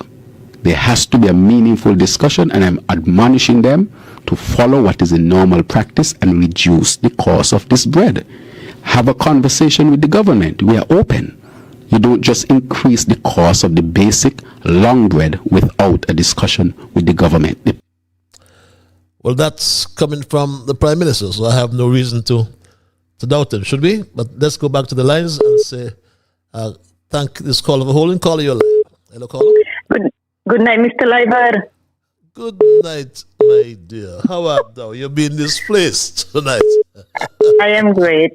S9: There has to be a meaningful discussion, and I'm admonishing them to follow what is a normal practice and reduce the cost of this bread. Have a conversation with the government. We are open. You don't just increase the cost of the basic long bread without a discussion with the government.
S1: Well, that's coming from the Prime Minister, so I have no reason to doubt him, should we? But let's go back to the lines and say, thank this caller for holding. Caller, you're live. Hello, caller.
S10: Good night, Mr. Liver.
S1: Good night, my dear. How art thou? You're being displaced tonight.
S10: I am great.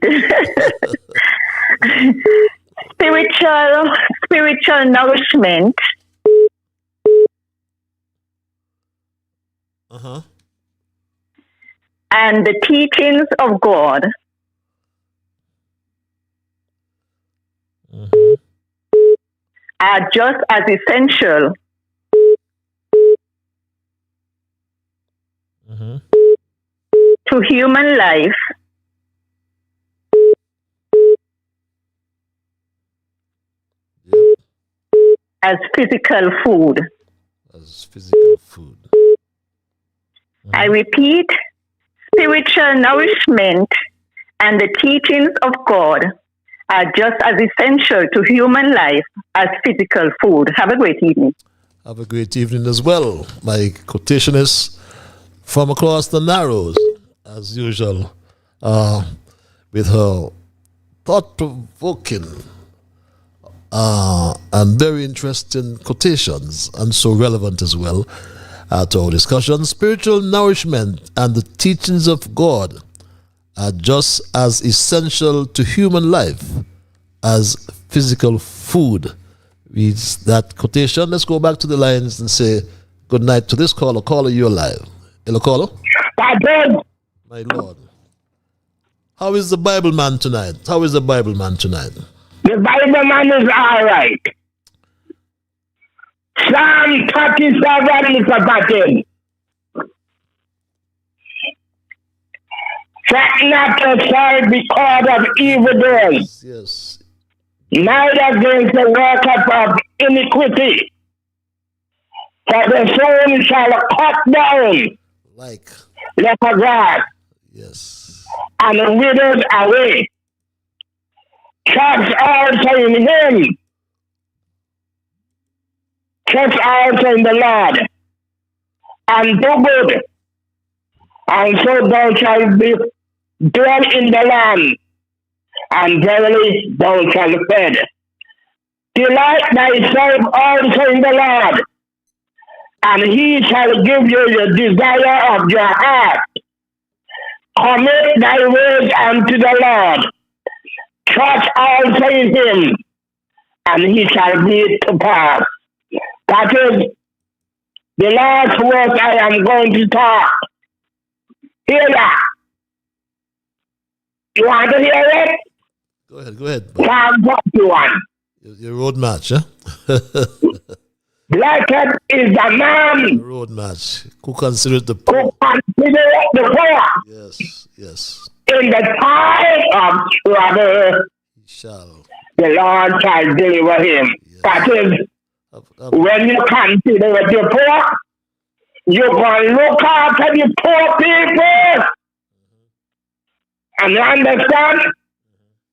S10: Spiritual nourishment. And the teachings of God are just as essential to human life as physical food. I repeat, spiritual nourishment and the teachings of God are just as essential to human life as physical food. Have a great evening.
S1: Have a great evening as well. My quotation is from across the Narrows, as usual, with her thought-provoking and very interesting quotations, and so relevant as well to our discussion. Spiritual nourishment and the teachings of God are just as essential to human life as physical food. Reads that quotation. Let's go back to the lines and say good night to this caller. Caller, you're live. Hello, caller.
S11: Pardon?
S1: My Lord. How is the Bible man tonight? How is the Bible man tonight?
S11: The Bible man is all right. Psalm 37, Mr. Patel. Fret not yourself because of evildoers,
S1: Yes.
S11: neither against the workers of iniquity. For the soul shall cut down
S1: Like.
S11: like a grass
S1: Yes.
S11: and withered away. Trust also in him. Trust also in the Lord, and do good, and so thou shalt be dwell in the land, and verily thou shalt fed. Delight thyself also in the Lord, and he shall give you the desire of your heart. Commit thy ways unto the Lord. Trust also in him, and he shall bring it to pass. That is the last word I am going to talk. Hear that. You want to hear it?
S1: Go ahead.
S11: Psalm 41.
S1: Your road match, huh?
S11: Blessed is the man
S1: Road match. Who considers the
S11: who
S1: poor?
S11: considereth the poor.
S1: Yes.
S11: In the time of trouble,
S1: He shall.
S11: the Lord shall deliver him. That is, when you consider the poor, you're going to look after the poor people. And you understand?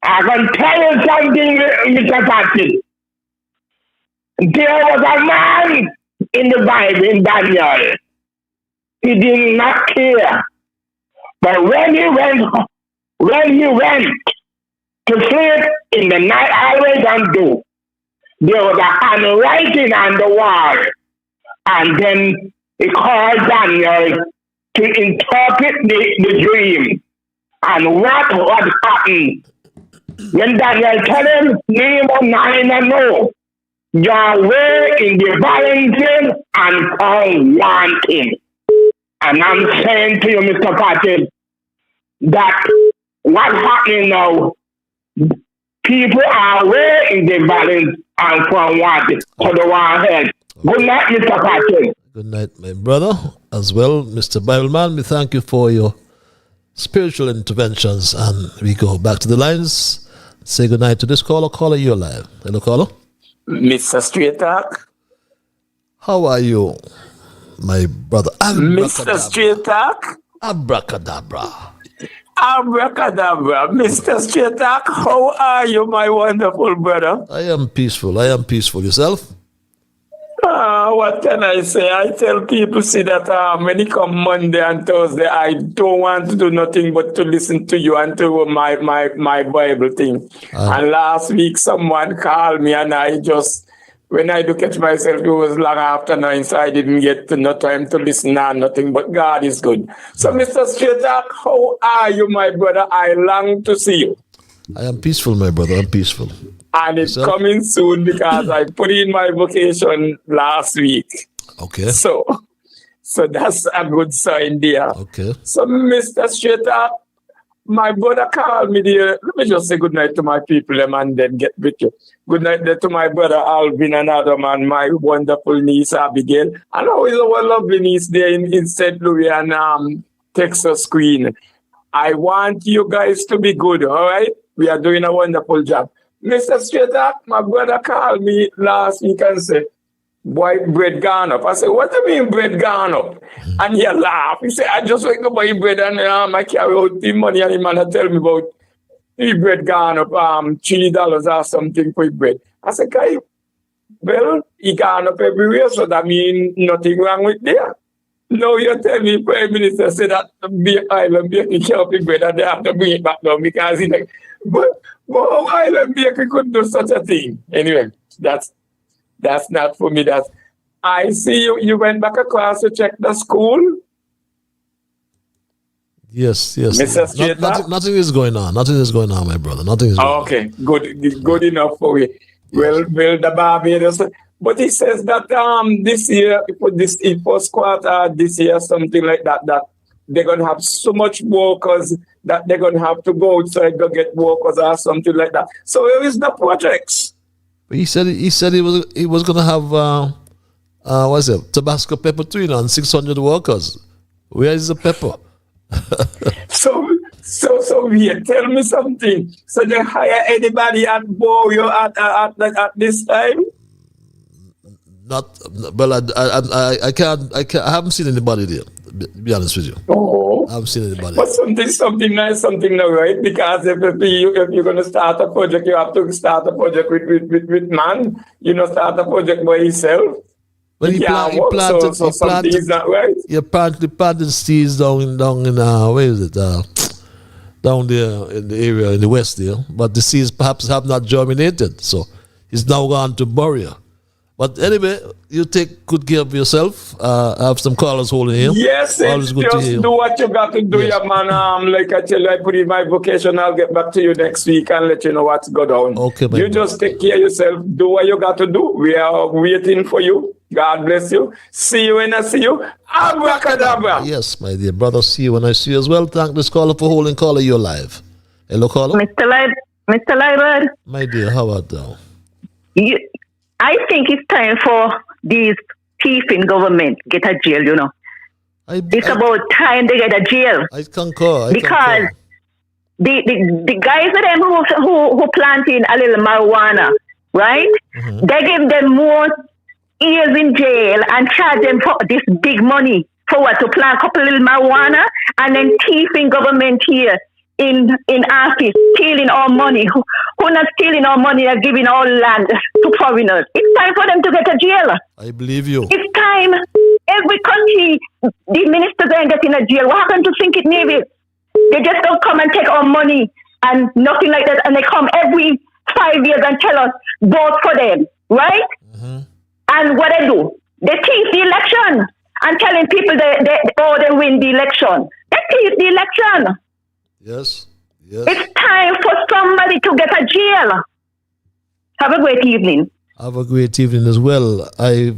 S11: I can tell you something, Mr. Patrick. There was a man in the Bible, in Daniel. He did not care. But when he went to sleep in the night, always and do, there was a handwriting on the wall. And then he called Daniel to interpret the dream. And what happened? When Daniel told him, name of 9 and 0, Yahweh in the balancing and found wanting. And I'm saying to you, Mr. Patel, that what's happening now, people are way in the balance and found wanting. So the one head. Good night, Mr. Patel.
S1: Good night, my brother. As well, Mr. Bibleman, we thank you for your spiritual interventions. And we go back to the lines. Say good night to this caller. Caller, you're live. Hello, caller.
S12: Mr. Straight Talk.
S1: How are you, my brother?
S12: Mr. Straight Talk.
S1: Abracadabra.
S12: Abracadabra. Mr. Straight Talk, how are you, my wonderful brother?
S1: I am peaceful. Yourself?
S12: What can I say? I tell people, see that when it come Monday and Thursday, I don't want to do nothing but to listen to you and to my Bible thing. And last week, someone called me and I just, when I do catch myself, it was long after 9, so I didn't get no time to listen or nothing, but God is good. So, Mr. Straight Talk, how are you, my brother? I long to see you.
S1: I am peaceful, my brother. I'm peaceful.
S12: And it's coming soon because I put in my vacation last week.
S1: Okay.
S12: So that's a good sign there.
S1: Okay.
S12: So, Mr. Straight Talk, my brother called me there. Let me just say good night to my people and then get with you. Good night to my brother Alvin and Adam and my wonderful niece Abigail. And always our lovely niece there in St. Louis and Texas Queen. I want you guys to be good, all right? We are doing a wonderful job. Mr. Straight Talk, my brother called me last week and said, boy, bread gone up. I said, what do you mean bread gone up? And he laughed. He said, I just wake up buy bread and I carry out the money and the man tell me about the bread gone up, $3 or something for bread. I said, guy, well, he gone up everywhere, so that means nothing wrong with there. No, you tell me, Prime Minister said that the island bakery can't pick bread and they have to bring it back down because he's like, but how island bakery could do such a thing? Anyway, that's not for me. I see you went back across to check the school.
S1: Yes.
S12: Mr. Straight Talk?
S1: Nothing is going on. Nothing is going on, my brother. Nothing is going on.
S12: Okay, good enough for you. Well, the Barbados, But he says that this year, for this in first quarter this year, something like that, that they're gonna have so much workers that they're gonna have to go outside to get workers or something like that. So where is the projects?
S1: He said he was gonna have what's it, Tabasco pepper too, and 600 workers. Where is the pepper?
S12: So here, tell me something. So they hire anybody at Boyo at this time?
S1: Not well. I can't. I haven't seen anybody there. Be honest with you.
S12: Oh,
S1: I haven't seen anybody.
S12: but something nice, something not right. Because if you're gonna start a project, you have to start a project with man. You know, start a project by yourself.
S1: When he planted,
S12: something is not right.
S1: He planted seeds down in where is it? Down there in the area in the west there. But the seeds perhaps have not germinated, so he's now gone to Boria. But anyway, you take good care of yourself. Have some callers holding here.
S12: Yes,
S1: always good to hear.
S12: just do what you got to do,
S1: Yes.
S12: yeah, man. Like I tell you, I put in my vocation. I'll get back to you next week and let you know what's going on.
S1: Okay, man.
S12: You just take care of yourself. Do what you got to do. We are waiting for you. God bless you. See you when I see you. Abracadabra.
S1: Yes, my dear brother. See you when I see you as well. Thank this caller for holding. Caller, you're live. Hello, caller.
S10: Mr. Liebert,
S1: My dear, how about now?
S10: I think it's time for these thief in government get a jail, you know. It's about time they get a jail.
S1: I concur.
S10: Because the guys of them who planting a little marijuana, right?
S1: Mm-hmm.
S10: They give them more years in jail and charge them for this big money for what? To plant a couple little marijuana and then thieving government here in office, stealing our money. Who not stealing our money and giving our land to foreigners? It's time for them to get a jail.
S1: I believe you.
S10: It's time. Every country, the ministers ain't getting a jail. What happened to Think It Nevis? They just don't come and take our money and nothing like that. And they come every 5 years and tell us, vote for them, right?
S1: Mm-hmm.
S10: And what they do? They thief the election and telling people they win the election. They thief the election.
S1: Yes.
S10: It's time for somebody to get a jail. Have a great evening.
S1: Have a great evening as well. I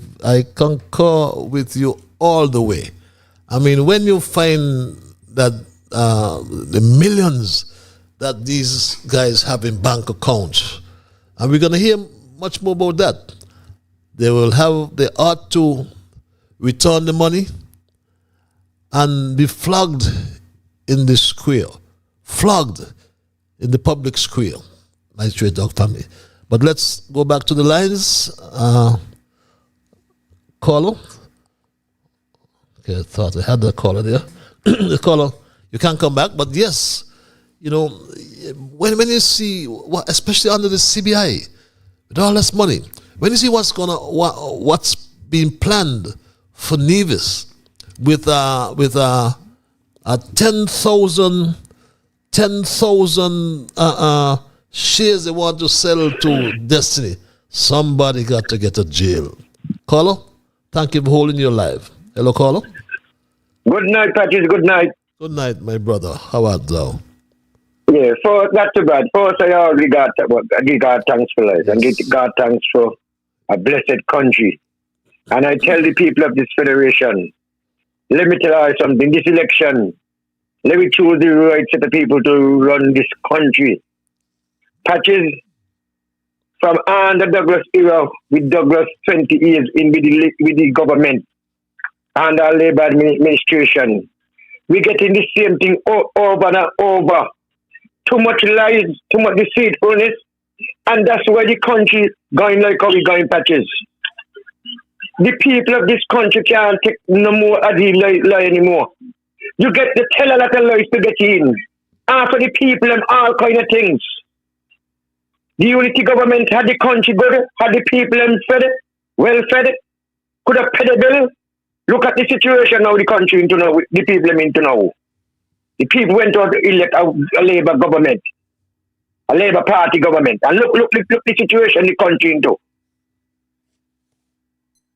S1: concur with you all the way. I mean, when you find that the millions that these guys have in bank accounts, and we're going to hear much more about that. They ought to return the money and be flogged in the square. Flogged in the public square. My stray dog family. But let's go back to the lines. Caller. Okay, I thought I had the caller there. The caller, you can't come back. But yes, you know, when you see, especially under the CBI, with all this money, when you see what's being planned for Nevis with 10,000 shares they want to sell to Destiny, somebody got to get a jail. Caller, thank you for holding your live. Hello, caller.
S11: Good night, Patrice. Good night.
S1: Good night, my brother. How art thou?
S11: Yeah, not too bad. First, I already give God thanks for life and give God thanks for a blessed country. And I tell the people of this federation, let me tell you something. This election, let me choose the right set of people to run this country. Patches from under Douglas era, with Douglas 20 years in with the government and our Labour administration. We're getting the same thing over and over. Too much lies, too much deceitfulness, and that's why the country going like how we going, Patches. The people of this country can't take no more of the lie anymore. You get to tell a lot of lies to get in. And for the people and all kind of things. The unity government had the country good, had the people fed, well fed, could have paid a bill. Look at the situation now the country into now, the people into now. The people went out to elect a Labour government, a Labour Party government. And look the situation the country into.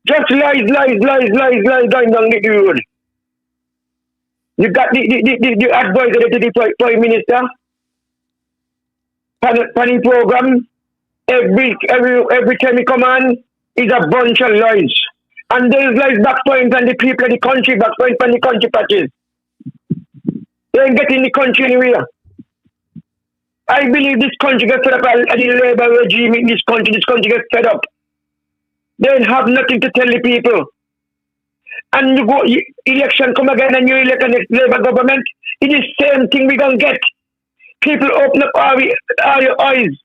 S11: Just lies going down the road. You got the advisor to the Prime Minister. Planning program. Every time he come on, is a bunch of lies. And those lies backpoint on the people of the country, backpoint on the country patches. They ain't getting the country anywhere. I believe this country gets fed up at the labor regime in this country. This country gets fed up. They have nothing to tell the people. And you go election come again and you elect a next labor government. It is the same thing we gonna get. People open up all your eyes.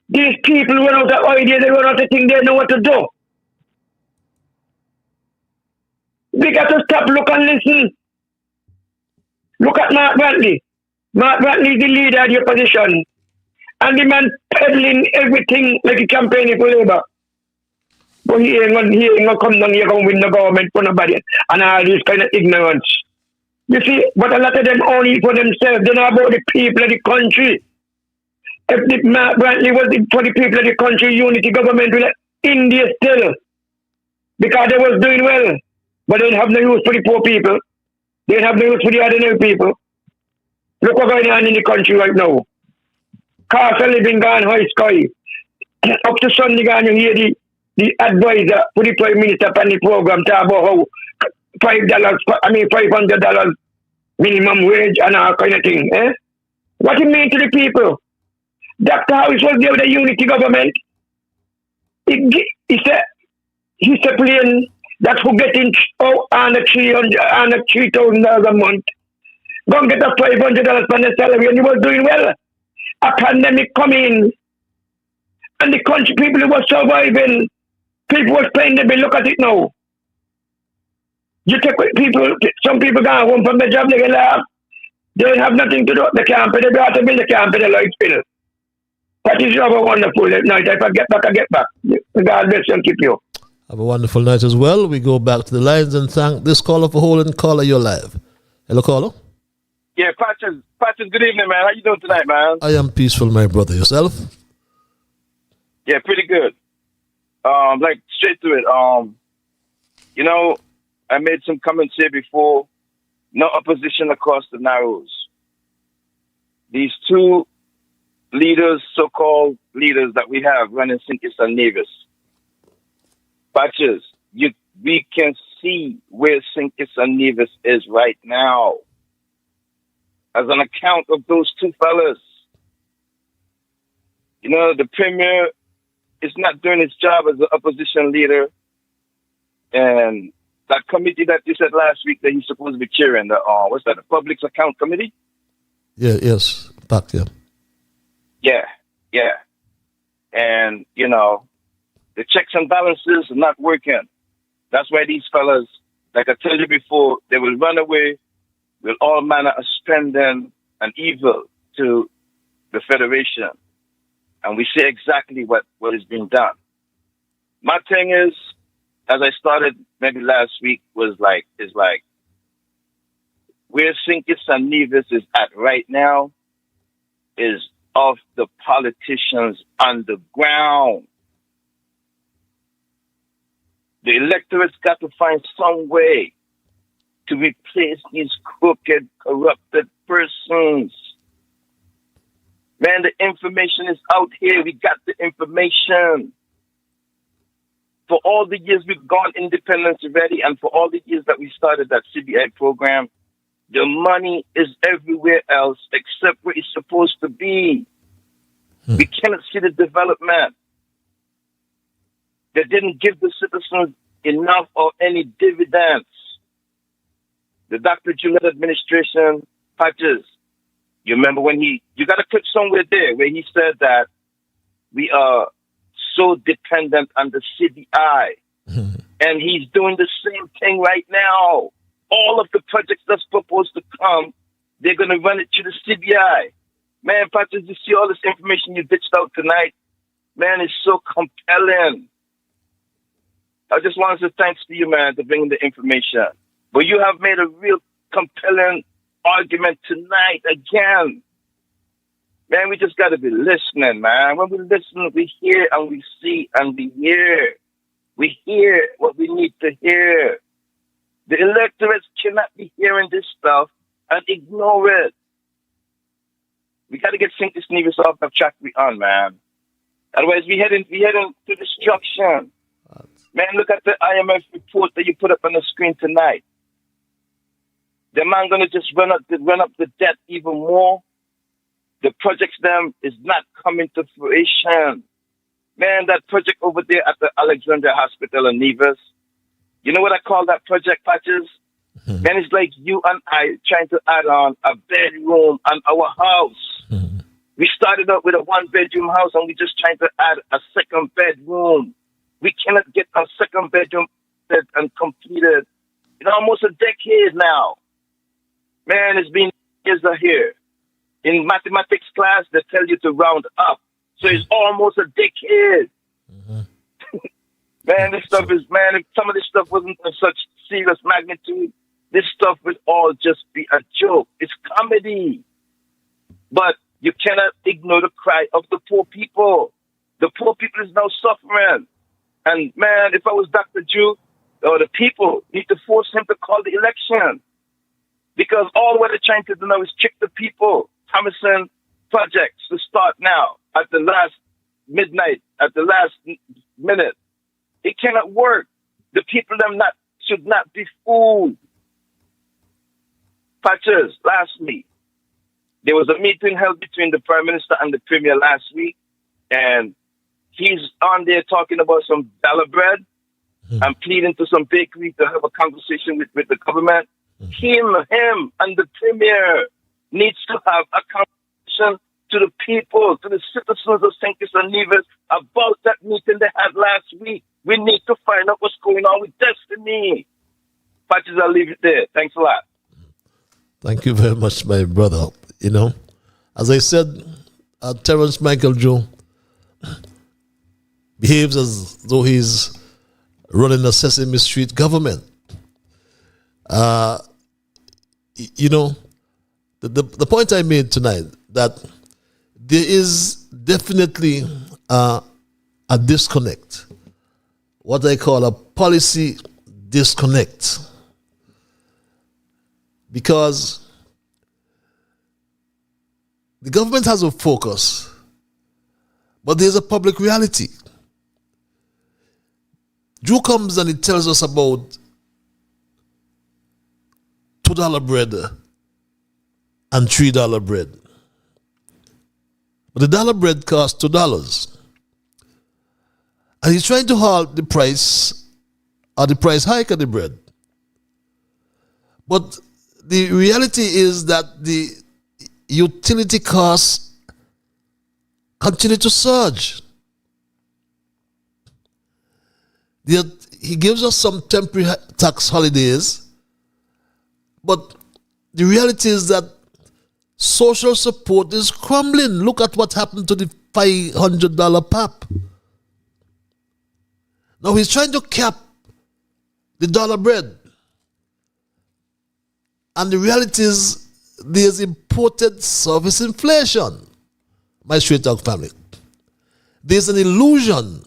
S11: These people run out of ideas, they run out of things, they know what to do. We got to stop, look and listen. Look at Mark Brantley. Mark Brantley is the leader of the opposition. And the man peddling everything like a campaigning for Labour. But he ain't gonna come down here and win the government for nobody. And all this kind of ignorance. You see, but a lot of them only for themselves. They know about the people of the country. If the Mark Brantley was for the people of the country, unity government will India still. Because they was doing well. But they didn't have no use for the poor people. They didn't have no use for the ordinary people. Look what's going on in the country right now. Cost of living gone high sky. Up to Sunday gone, you hear the advisor for the Prime Minister on the program talk about how $500 minimum wage and all kind of thing. Eh? What it mean to the people? Dr. Harris was there with the unity government. He said plain that who getting under $3,000 a month. Go get a $500 from the salary and he was doing well. A pandemic coming and the country people who were surviving, people was paying the bill. Look at it now. You take people, some people go home from the job, they get laugh. They have nothing to do. They can't pay the water bill, they can't pay the light bill. That is have a wonderful night. If I get back, I get back. God bless you and keep you.
S1: Have a wonderful night as well. We go back to the lines and thank this caller for holding. Caller, you're live. Hello, caller.
S13: Yeah, Patches, good evening, man. How you doing tonight, man?
S1: I am peaceful, my brother. Yourself?
S13: Yeah, pretty good. Like, straight to it. You know, I made some comments here before. No opposition across the narrows. These two leaders, so-called leaders that we have running Sinkis and Nevis. Patches, we can see where Sinkis and Nevis is right now. As an account of those two fellas. You know, the premier is not doing his job as an opposition leader. And that committee that you said last week that he's supposed to be chairing, what's that, the Public Account Committee?
S1: Yeah, yes. Back, yeah.
S13: Yeah. And, you know, the checks and balances are not working. That's why these fellas, like I told you before, they will run away with all manner of spending and evil to the Federation. And we see exactly what is being done. My thing is, as I started maybe last week, is like, where Sinkis and Nevis is at right now is of the politicians underground. The electorate's got to find some way to replace these crooked, corrupted persons. Man, the information is out here. We got the information. For all the years we've gone independence already, and for all the years that we started that CBI program, the money is everywhere else except where it's supposed to be. We cannot see the development. They didn't give the citizens enough or any dividends. The Dr. Juliet administration, Patches, you remember when you got to put somewhere there where he said that we are so dependent on the CBI. And he's doing the same thing right now. All of the projects that's proposed to come, they're going to run it to the CBI. Man, Patches, you see all this information you ditched out tonight? Man, it's so compelling. I just want to say thanks to you, man, for bringing the information. But you have made a real compelling argument tonight again. Man, we just got to be listening, man. When we listen, we hear and we see and we hear. We hear what we need to hear. The electorates cannot be hearing this stuff and ignore it. We got to get Sinkis Nevis off the track we on, man. Otherwise, we heading to destruction. Man, look at the IMF report that you put up on the screen tonight. The man gonna just run up the debt even more. The projects them is not coming to fruition. Man, that project over there at the Alexandria Hospital in Nevis, you know what I call that project, Patches? Man, it's like you and I trying to add on a bedroom on our house. We started up with a 1-bedroom house and we just trying to add a second bedroom. We cannot get a second bedroom and completed in almost a decade now. Man, it's been years here. In mathematics class, they tell you to round up. So it's almost a decade. Man, this stuff is, man, if some of this stuff wasn't of such serious magnitude, this stuff would all just be a joke. It's comedy. But you cannot ignore the cry of the poor people. The poor people is now suffering. And man, if I was Dr. Drew, or the people need to force him to call the election. Because all what they're trying to do now is trick the people. Thomason projects to start now at the last midnight, at the last minute. It cannot work. The people should not be fooled. Patches, lastly, there was a meeting held between the Prime Minister and the Premier last week, and he's on there talking about some dollar bread and pleading to some bakery to have a conversation with the government. Him and the Premier needs to have a conversation to the people, to the citizens of St. Kitts and Nevis about that meeting they had last week. We need to find out what's going on with Destiny. Patches, I'll leave it there. Thanks a lot.
S1: Thank you very much, my brother. You know, as I said, Terrence Michael Joe behaves as though he's running a Sesame Street government. You know, the point I made tonight, that there is definitely a disconnect, what I call a policy disconnect, because the government has a focus, but there's a public reality. Drew comes and he tells us about $2 bread and $3 bread. But the dollar bread costs $2. And he's trying to halt the price or the price hike of the bread. But the reality is that the utility costs continue to surge. He gives us some temporary tax holidays, but the reality is that social support is crumbling. Look at what happened to the $500 PAP. Now he's trying to cap the dollar bread. And the reality is there's imported service inflation, my Straight Talk family. There's an illusion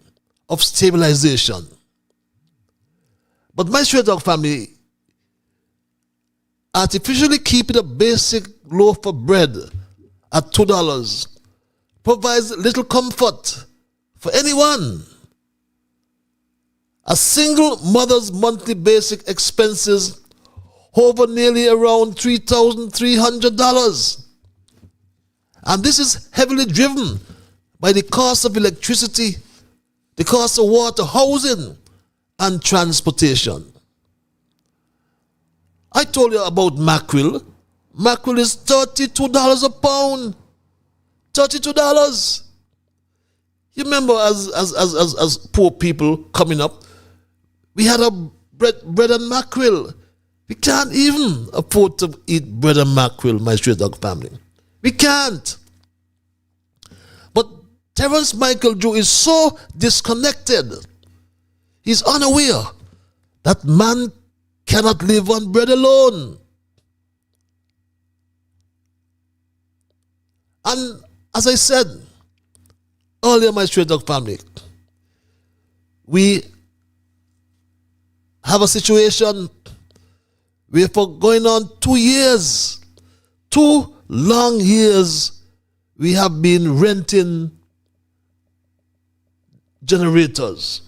S1: of stabilization. But my Straight Talk family, artificially keeping a basic loaf of bread at $2 provides little comfort for anyone. A single mother's monthly basic expenses hover nearly around $3,300. And this is heavily driven by the cost of electricity, the cost of water, housing, and transportation. I told you about mackerel. Mackerel is $32 a pound. $32. You remember as poor people coming up, we had a bread and mackerel. We can't even afford to eat bread and mackerel, my Straight Dog family. We can't. But Terrence Michael Joe is so disconnected. He's unaware that man cannot live on bread alone. And as I said earlier, my Straight Dog family, we have a situation where for going on 2 years, 2 long years, we have been renting generators.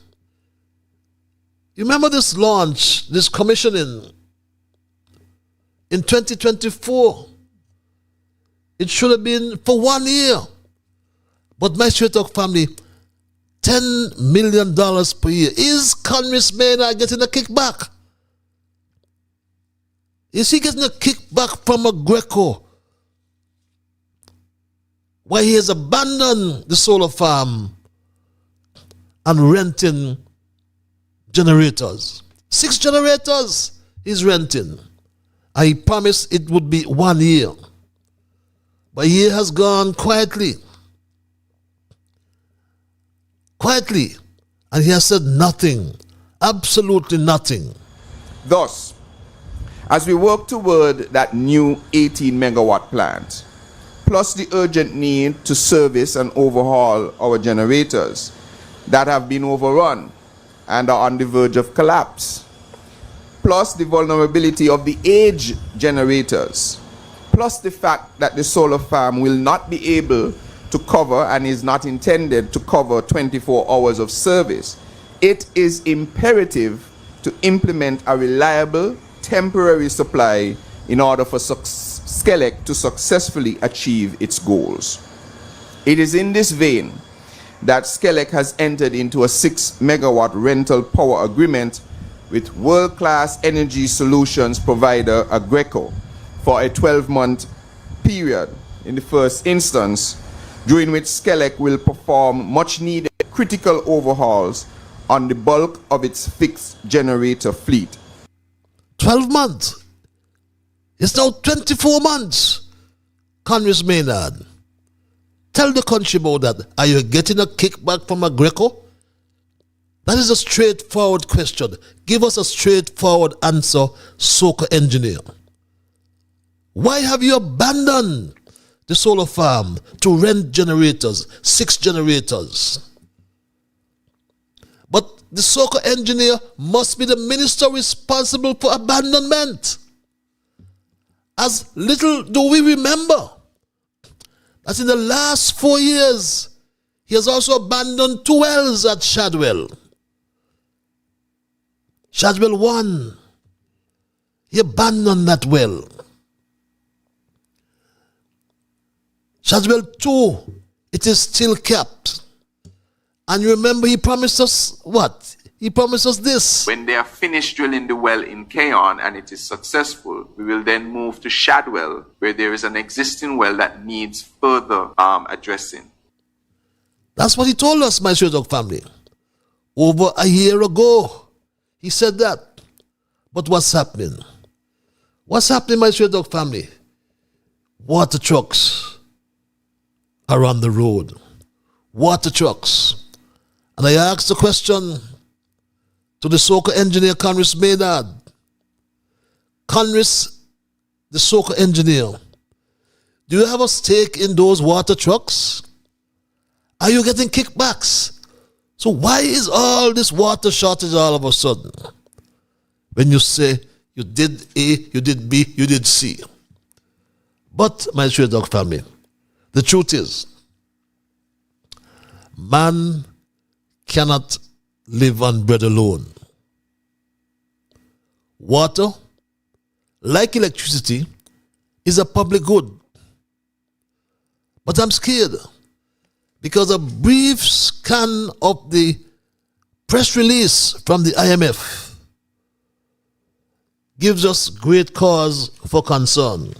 S1: You remember this launch, this commissioning in 2024? It should have been for 1 year. But my Straight Talk family, $10 million per year. Is Congress Maynard getting a kickback? Is he getting a kickback from a Greco? Why he has abandoned the solar farm and renting generators. 6 generators he's renting. And he promised it would be 1 year. But a year has gone quietly. Quietly. And he has said nothing. Absolutely nothing.
S6: Thus, as we work toward that new 18 megawatt plant, plus the urgent need to service and overhaul our generators that have been overrun and are on the verge of collapse, plus the vulnerability of the age generators, plus the fact that the solar farm will not be able to cover and is not intended to cover 24 hours of service, it is imperative to implement a reliable temporary supply in order for SCELEC to successfully achieve its goals. It is in this vein that SCELEC has entered into a 6 megawatt rental power agreement with world-class energy solutions provider Agreco for a 12-month period in the first instance, during which SCELEC will perform much-needed critical overhauls on the bulk of its fixed generator fleet.
S1: 12 months. It's now 24 months. Congress Maynard, tell the country about that. Are you getting a kickback from Agreco? That is a straightforward question. Give us a straightforward answer, Soca engineer. Why have you abandoned the solar farm to rent generators, 6 generators? But the Soca engineer must be the minister responsible for abandonment. As little do we remember that in the last 4 years, he has also abandoned 2 wells at Shadwell. Shadwell 1, he abandoned that well. Shadwell 2, it is still kept. And you remember he promised us what? He promised us this.
S6: When they are finished drilling the well in Keon and it is successful, we will then move to Shadwell, where there is an existing well that needs further addressing.
S1: That's what he told us, my Straight Talk family. Over a year ago, he said that. But what's happening? What's happening, my Straight Talk family? Water trucks are on the road. Water trucks. And I asked the question to the Soca engineer, Congress Maynard. Congress, the Soca engineer, do you have a stake in those water trucks? Are you getting kickbacks? So why is all this water shortage all of a sudden? When you say you did A, you did B, you did C. But, my Straight Talk family, the truth is, man cannot live on bread alone. Water, like electricity, is a public good. But I'm scared because a brief scan of the press release from the IMF gives us great cause for concern.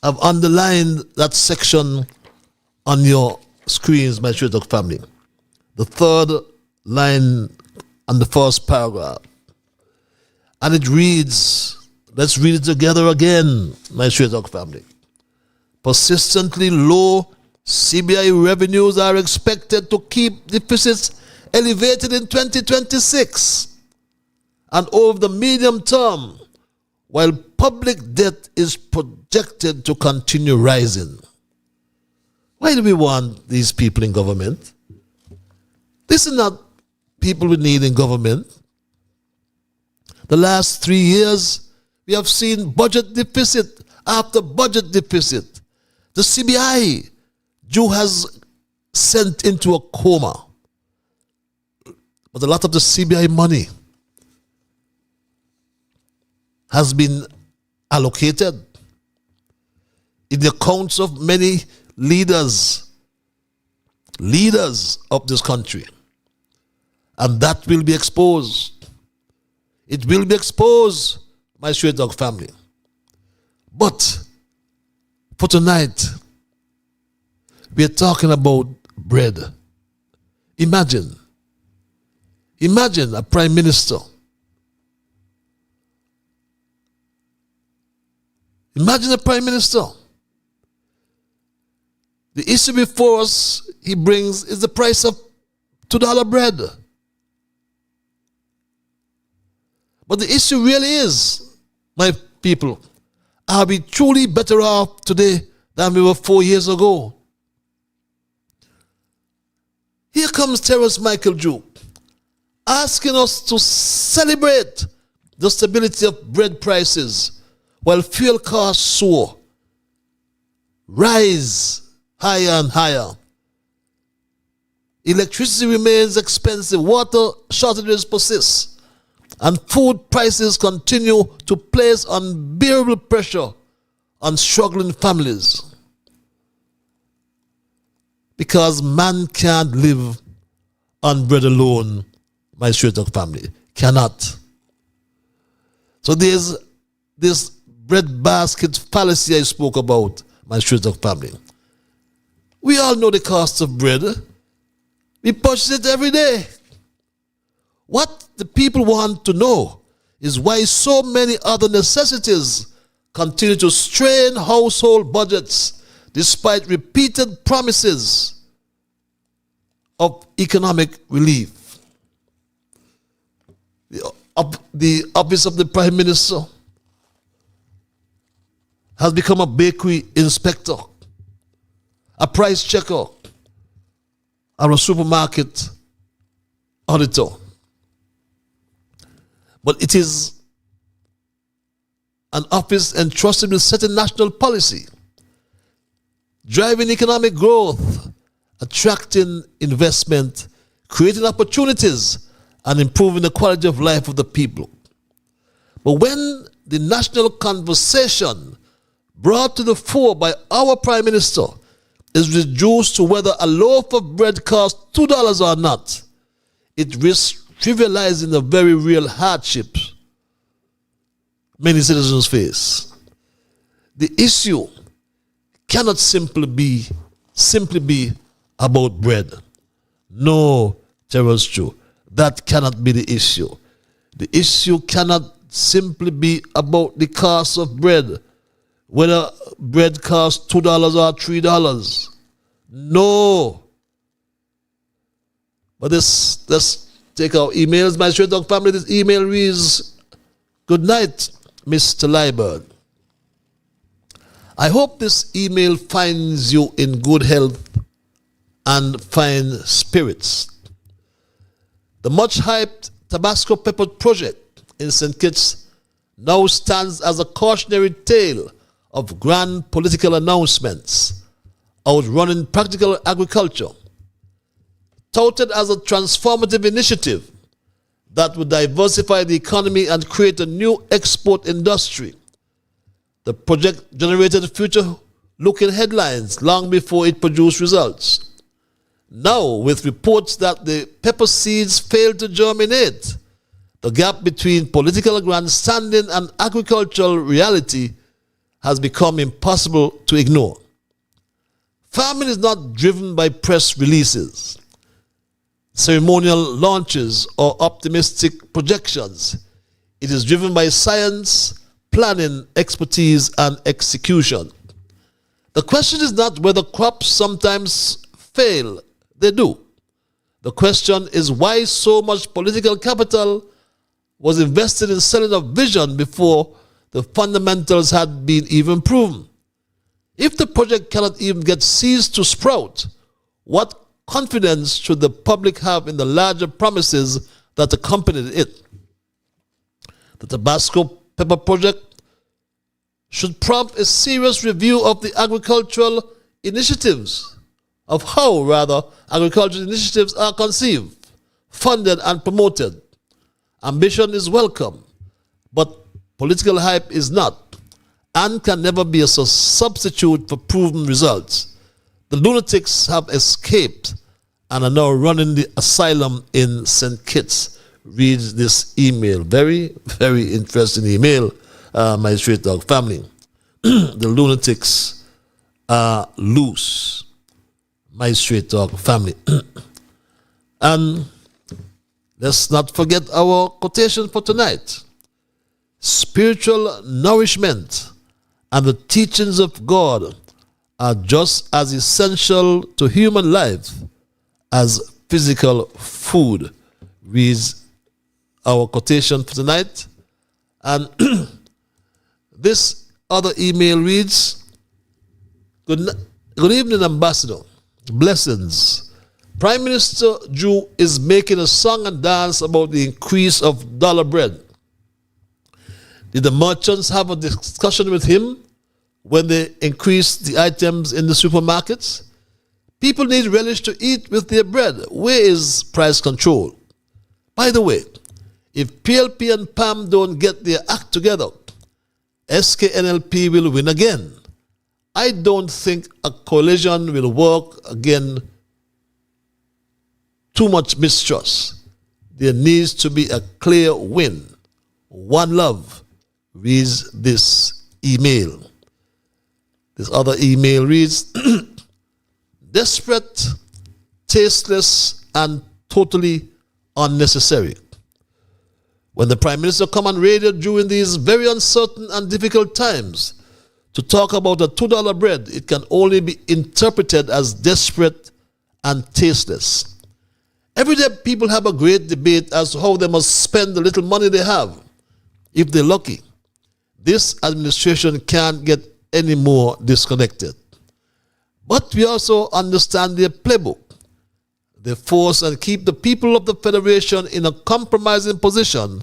S1: I've underlined that section on your screens, my Straight Talk family. The third line on the first paragraph. And it reads, let's read it together again, my Straight Talk family. Persistently low CBI revenues are expected to keep deficits elevated in 2026 and over the medium term, while public debt is projected to continue rising. Why do we want these people in government? This is not people we need in government. The last 3 years, we have seen budget deficit after budget deficit. The CBI, Jew has sent into a coma. But a lot of the CBI money has been allocated in the accounts of many leaders of this country. And that will be exposed. It will be exposed, my Straight Dog family. But for tonight, we are talking about bread. Imagine a prime minister. Imagine a prime minister. The issue before us he brings is the price of $2 bread. But the issue really is, my people, are we truly better off today than we were 4 years ago? Here comes Terrence Michael Drew, asking us to celebrate the stability of bread prices while fuel costs soar, rise higher and higher. Electricity remains expensive, water shortages persist, and food prices continue to place unbearable pressure on struggling families. Because man can't live on bread alone, my Straight Dog family. Cannot. So there's this bread basket fallacy I spoke about, my Straight Dog family. We all know the cost of bread. We purchase it every day. What the people want to know is why so many other necessities continue to strain household budgets despite repeated promises of economic relief. The office of the Prime Minister has become a bakery inspector, a price checker, or a supermarket auditor. But it is an office entrusted with setting national policy, driving economic growth, attracting investment, creating opportunities, and improving the quality of life of the people. But when the national conversation brought to the fore by our Prime Minister is reduced to whether a loaf of bread costs $2 or not, it risks trivializing the very real hardships many citizens face. The issue cannot simply be about bread. No, Terrence Drew, that cannot be the issue. The issue cannot simply be about the cost of bread, whether bread costs $2 or $3. No. But let's take our emails. My Straight Dog family, this email reads, "Good night, Mr. Liebert. I hope this email finds you in good health and fine spirits. The much-hyped Tabasco Pepper project in St. Kitts now stands as a cautionary tale of grand political announcements outrunning practical agriculture. Touted as a transformative initiative that would diversify the economy and create a new export industry, the project generated future-looking headlines long before it produced results. Now, with reports that the pepper seeds failed to germinate, the gap between political grandstanding and agricultural reality has become impossible to ignore. Farming is not driven by press releases, ceremonial launches, or optimistic projections. It is driven by science, planning, expertise, and execution. The question is not whether crops sometimes fail. They do. The question is why so much political capital was invested in selling a vision before the fundamentals had been even proven. If the project cannot even get seeds to sprout, what confidence should the public have in the larger promises that accompanied it? The Tabasco Pepper Project should prompt a serious review of the agricultural initiatives, of how, rather, agricultural initiatives are conceived, funded and promoted. Ambition is welcome, but political hype is not and can never be a substitute for proven results. The lunatics have escaped and are now running the asylum in St. Kitts. Reads this email. Very, very interesting email, my Straight Dog family. The lunatics are loose, my Straight Dog family. And let's not forget our quotation for tonight. Spiritual nourishment and the teachings of God are just as essential to human life as physical food, reads our quotation for tonight. And this other email reads, Good evening, Ambassador. Blessings. Prime Minister Jew is making a song and dance about the increase of dollar bread. Did the merchants have a discussion with him when they increased the items in the supermarkets? People need relish to eat with their bread. Where is price control? By the way, if PLP and PAM don't get their act together, SKNLP will win again. I don't think a coalition will work again. Too much mistrust. There needs to be a clear win. One love, reads this email. This other email reads, desperate, tasteless, and totally unnecessary. When the Prime Minister come on radio during these very uncertain and difficult times to talk about a $2 bread, it can only be interpreted as desperate and tasteless. Every day people have a great debate as to how they must spend the little money they have, if they're lucky. This administration can't get any more disconnected. But we also understand their playbook. They force and keep the people of the Federation in a compromising position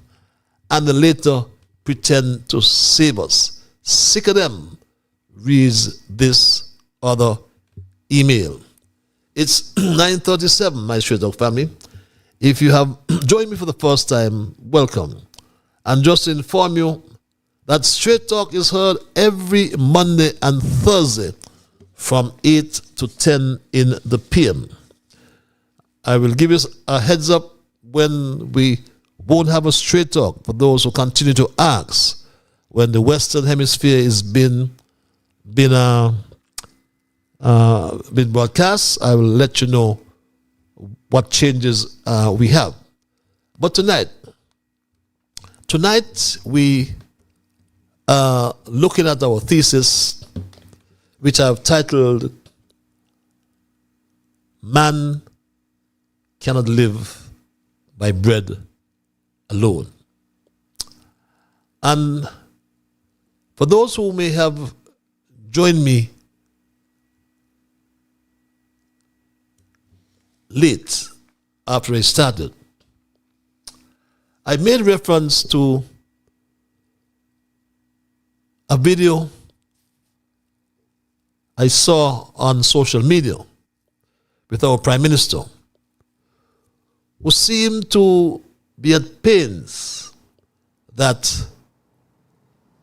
S1: and then later pretend to save us. Sick of them, reads this other email. It's 9:37, my Straight Dog family. If you have joined me for the first time, welcome. And just to inform you that Straight Talk is heard every Monday and Thursday from 8 to 10 in the PM. I will give you a heads up when we won't have a Straight Talk for those who continue to ask when the Western Hemisphere is been broadcast. I will let you know what changes we have. But tonight we are looking at our thesis, which I've titled, Man Cannot Live by Bread Alone. And for those who may have joined me late after I started, I made reference to a video I saw on social media with our Prime Minister, who seemed to be at pains that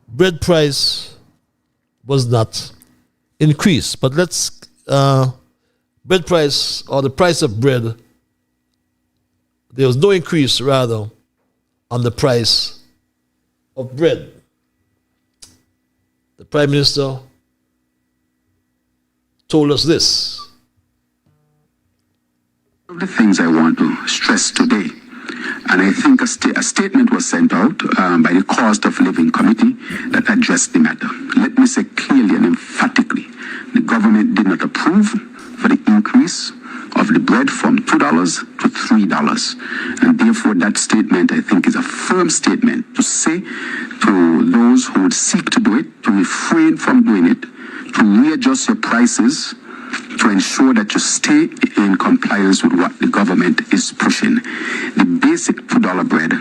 S1: bread price was not increased. But bread price, or the price of bread, there was no increase rather on the price of bread. The Prime Minister told us this.
S2: One of the things I want to stress today, and I think a statement was sent out by the Cost of Living Committee that addressed the matter. Let me say clearly and emphatically, the government did not approve for the increase of the bread from $2 to $3. And therefore that statement, I think, is a firm statement to say to those who would seek to do it, to refrain from doing it, to readjust your prices, to ensure that you stay in compliance with what the government is pushing. The basic $2 bread,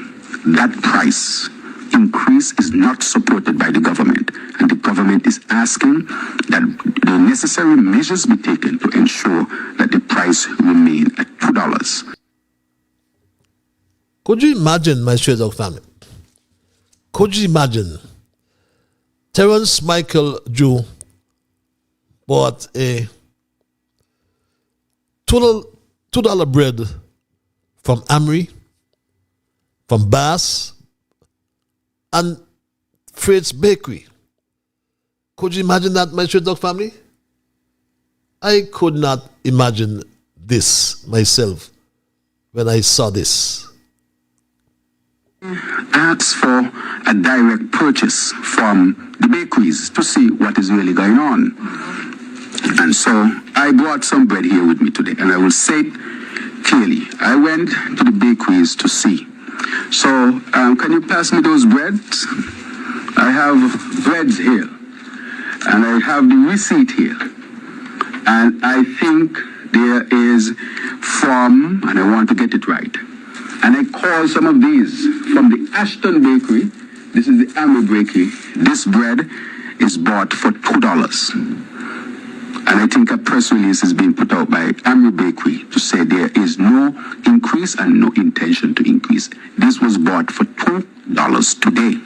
S2: that price increase is not supported by the government, and the government is asking that the necessary measures be taken to ensure that the price remain at $2.
S1: Could you imagine, my Stray Dog family? Could you imagine? Terence Michael Jew bought a $2 bread from Amory, from Bass, and Fred's Bakery. Could you imagine that, my Stray Dog family? I could not imagine this myself when I saw this.
S2: Ask for a direct purchase from the bakeries to see what is really going on. And so I brought some bread here with me today, and I will say it clearly. I went to the bakeries to see. So can you pass me those breads? I have breads here, and I have the receipt here. And I think there is from, and I want to get it right, and I call some of these from the Ashton Bakery. This is the Amory Bakery. This bread is bought for $2. And I think a press release is being put out by Amory Bakery to say there is no increase and no intention to increase. This was bought for $2 today.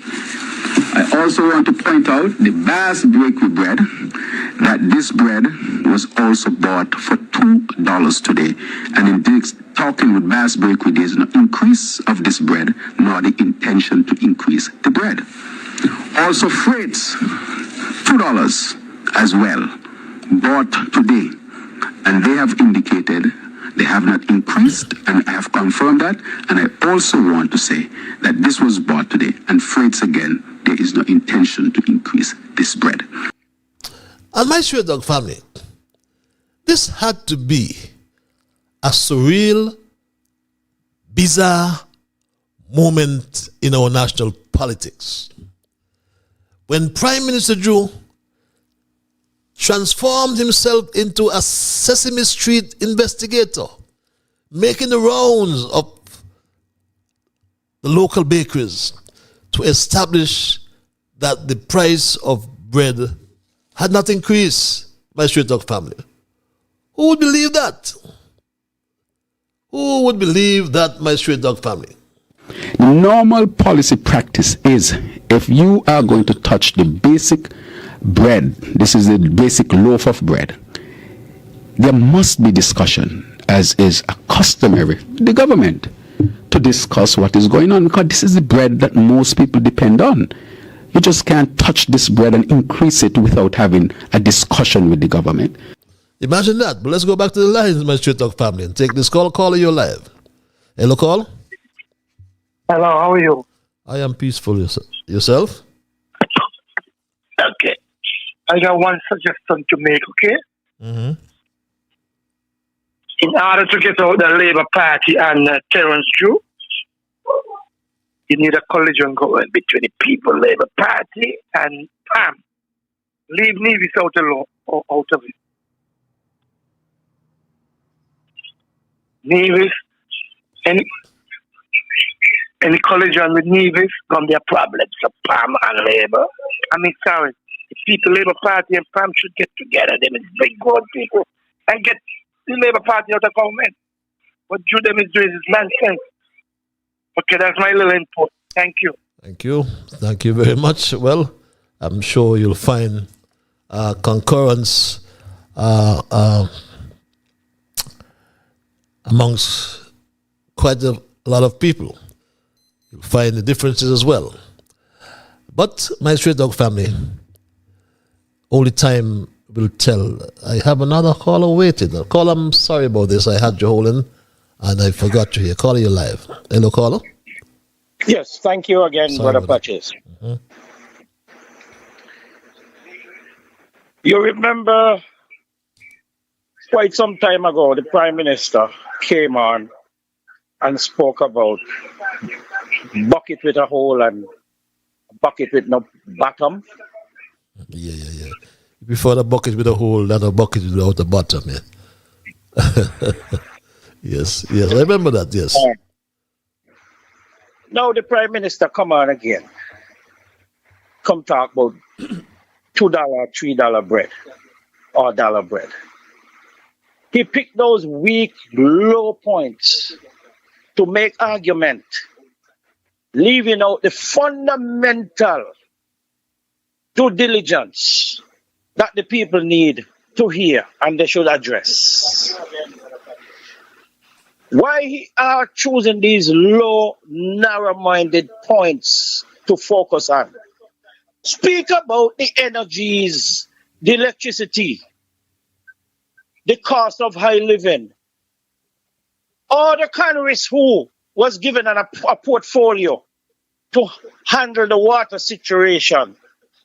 S2: I also want to point out the Bass Bakery bread, that this bread was also bought for $2 today. And in this, talking with Bass Bakery, there is no increase of this bread, nor the intention to increase the bread. Also freights, $2 as well, bought today. And they have indicated they have not increased, and I have confirmed that. And I also want to say that this was bought today, and freights again, there is no intention to increase this bread.
S1: And my Stray Dog family, this had to be a surreal, bizarre moment in our national politics. When Prime Minister Drew transformed himself into a Sesame Street investigator, making the rounds of the local bakeries to establish that the price of bread had not increased, my Stray Dog family. Who would believe that? Who would believe that, my Stray Dog family?
S9: Normal policy practice is, if you are going to touch the basic bread, this is the basic loaf of bread, there must be discussion, as is customary with the government, to discuss what is going on, because this is the bread that most people depend on. You just can't touch this bread and increase it without having a discussion with the government.
S1: Imagine that. But let's go back to the lines, my Stray Dog family, and take this call. Caller, you're live. Hello, call.
S14: Hello, how are you?
S1: I am peaceful. Yourself?
S14: Okay. I got one suggestion to make, okay?
S1: Mm-hmm.
S14: In order to get out the Labour Party and Terence Drew, you need a collision going between the People Labour Party and PAM. Leave Nevis out of it. Nevis, any collision with Nevis gonna be a problem. So PAM and Labour, the People Labour Party and PAM should get together. Them is big good people and get the Labour Party out of government. What Drew them is doing is nonsense. Okay, that's my little input. Thank you.
S1: Thank you. Thank you very much. Well, I'm sure you'll find concurrence amongst quite a lot of people. You'll find the differences as well. But my Stray Dog family, only time will tell. I have another caller waiting. Caller, I'm sorry about this. I had you holding and I forgot you here. Caller, you live. Hello, caller.
S8: Yes, thank you again, Brother Patches.
S1: Mm-hmm.
S8: You remember quite some time ago, the Prime Minister came on and spoke about bucket with a hole and bucket with no bottom.
S1: Yeah. Before the bucket with a hole, not a bucket without a bottom, yeah. Yes, I remember that, yes.
S8: Now the Prime Minister come on again. Come talk about $2, $3 bread or dollar bread. He picked those weak, low points to make argument, leaving out the fundamental due diligence that the people need to hear and they should address. Why are choosing these low, narrow-minded points to focus on? Speak about the energies, the electricity, the cost of high living. Or the Congress who was given a portfolio to handle the water situation,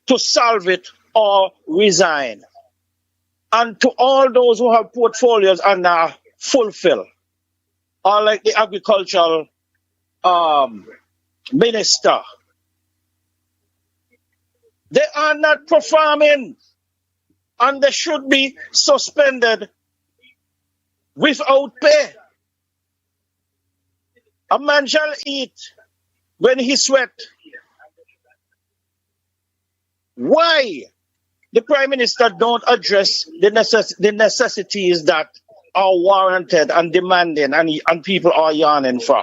S8: to solve it or resign. And to all those who have portfolios and are fulfill, or like the agricultural minister, they are not performing and they should be suspended without pay. A man shall eat when he sweat. Why the Prime Minister don't address the necessities that are warranted and demanding and people are yearning for?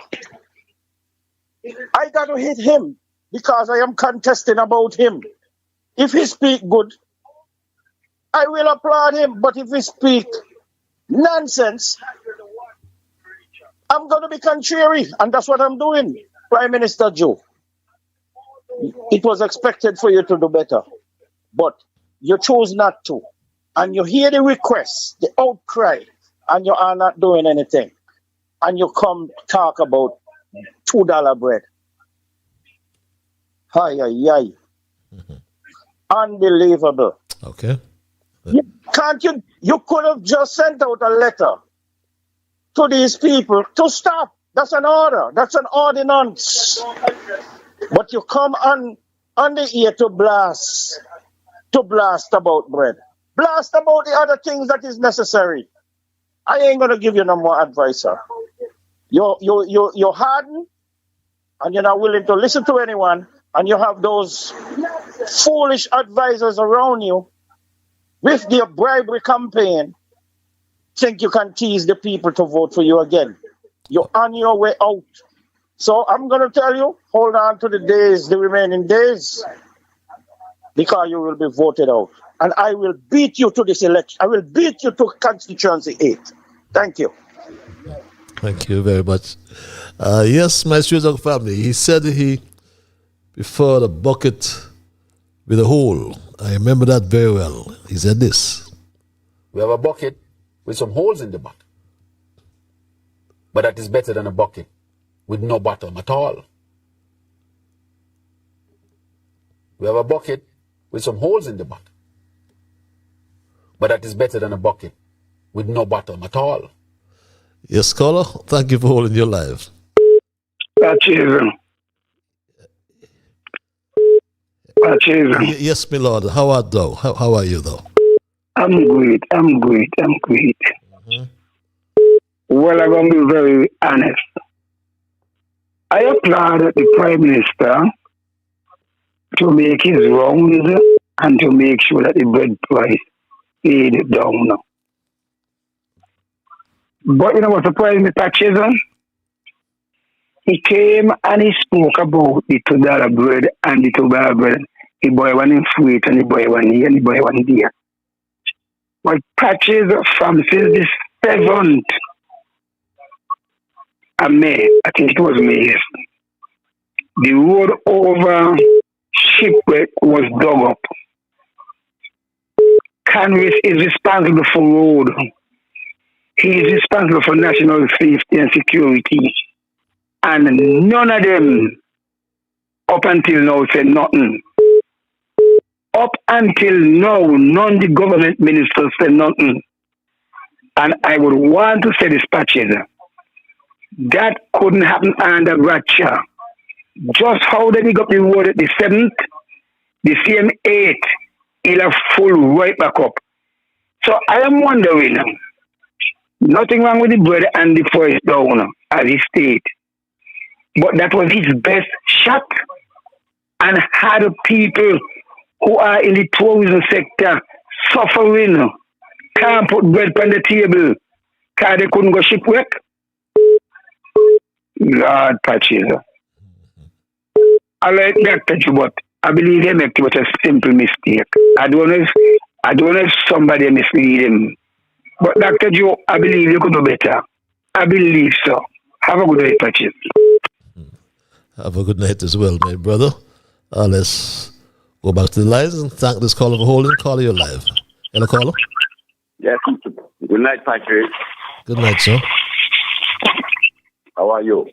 S8: I got to hit him because I am contesting about him. If he speak good, I will applaud him. But if he speak nonsense, I'm going to be contrary. And that's what I'm doing, Prime Minister Joe. It was expected for you to do better. But you chose not to. And you hear the requests, the outcry, and you are not doing anything. And you come talk about $2 bread. Ay, ay, ay. Unbelievable.
S1: Okay.
S8: You could have just sent out a letter to these people to stop. That's an order. That's an ordinance. But you come on the ear to blast about bread. Blast about the other things that is necessary. I ain't gonna give you no more advice, sir. You're hardened and you're not willing to listen to anyone, and you have those foolish advisors around you with their bribery campaign. Think you can tease the people to vote for you again. You're on your way out. So I'm going to tell you, hold on to the remaining days, because you will be voted out. And I will beat you to this election. I will beat you to constituency 8. Thank you.
S1: Thank you very much. Yes, my Srizog family, he said he preferred a bucket with a hole. I remember that very well. He said this.
S9: We have a bucket with some holes in the bottom. But that is better than a bucket with no bottom at all. We have a bucket with some holes in the bottom. But that is better than a bucket with no bottom at all.
S1: Yes, caller, thank you for holding your live. Yes, my lord. How art thou? How are you, though?
S11: I'm great. Mm-hmm. Well, I'm going to be very honest. I applaud the Prime Minister to make his rounds and to make sure that the bread price stayed down. But you know what surprised me, Patches? He came and he spoke about the $2 bread and the $2 bread. The boy one in sweet and the boy one here and the boy one there. But Patches, from since the 7th of May, I think it was May, yes, the road over Shipwreck was dug up. Congress is responsible for road. He is responsible for national safety and security. And none of them, up until now, said nothing. Up until now, none of the government ministers said nothing. And I would want to say this, Patches, that couldn't happen under Bradshaw. Just how they got the road at the 7th, the same 8th, he'll have full right back up. So I am wondering, nothing wrong with the bread and the forest down, as he stated. But that was his best shot, and had people who are in the tourism sector suffering, can't put bread on the table because they couldn't go shipwreck. God patches. I like Dr. Joe, but I believe they make it a simple mistake. I don't know if somebody mislead him. But Dr. Joe, I believe you could do better. I believe so. Have a good day, Patches.
S1: Have a good night as well, my brother. Let's go back to the lines and thank this caller for holding. Caller, you're live. Hello, caller.
S15: Yes. Good night, Patrick.
S1: Good night, sir.
S15: How are you?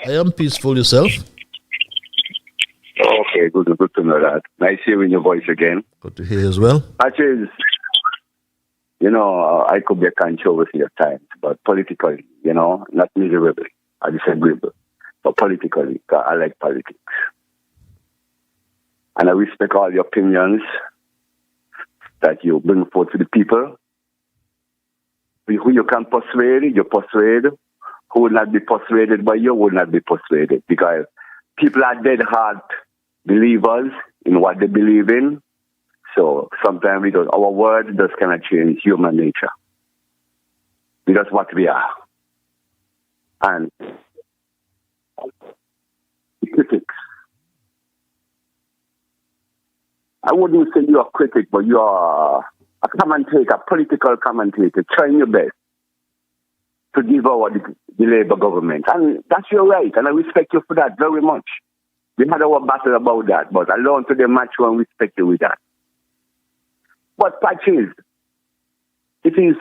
S1: I am peaceful. Yourself?
S15: Okay, good to know that. Nice hearing your voice again.
S1: Good to hear as well.
S15: Patrick, I could be a controversy at times, but politically, not miserably. I disagreeable. But politically, I like politics. And I respect all the opinions that you bring forth to the people. Who you can persuade, you persuade. Who will not be persuaded by you will not be persuaded. Because people are dead heart believers in what they believe in. So sometimes our word just cannot change human nature. Because what we are. And critics. I wouldn't say you're a critic, but you are a commentator, a political commentator, trying your best to devour the Labour government. And that's your right, and I respect you for that very much. We had our battle about that, but I learned to the match and respect you with that. But Patches, it is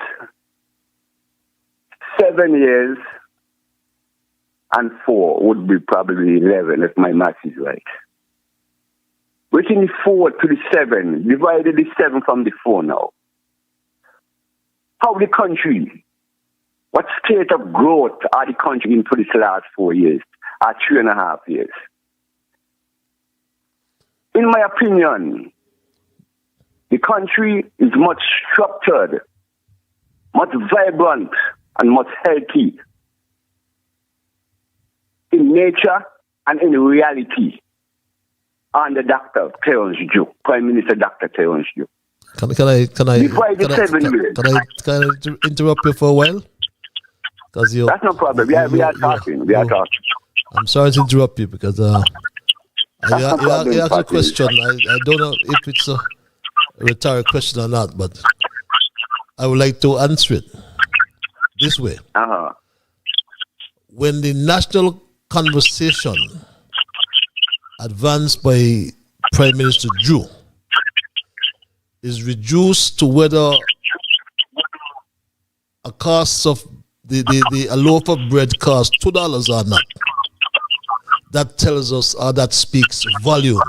S15: 7 years and 4 would be probably 11 if my math is right. Within the 4 to the 7, divided the 7 from the 4 now. How the country, what state of growth are the country in for this last 4 years, or 3.5 years? In my opinion, the country is much structured, much vibrant, and much healthy in nature and in reality under Dr. Terence Jew, Prime Minister Dr. Terence Jew.
S1: Can I interrupt you for a while? That's
S15: no problem. We are talking. We are talking.
S1: I'm sorry to interrupt you because you asked a question. I don't know if it's a rhetorical question or not, but I would like to answer it this way. When the national conversation advanced by Prime Minister Drew is reduced to whether a cost of a loaf of bread costs $2 or not, that tells us, or that speaks volumes.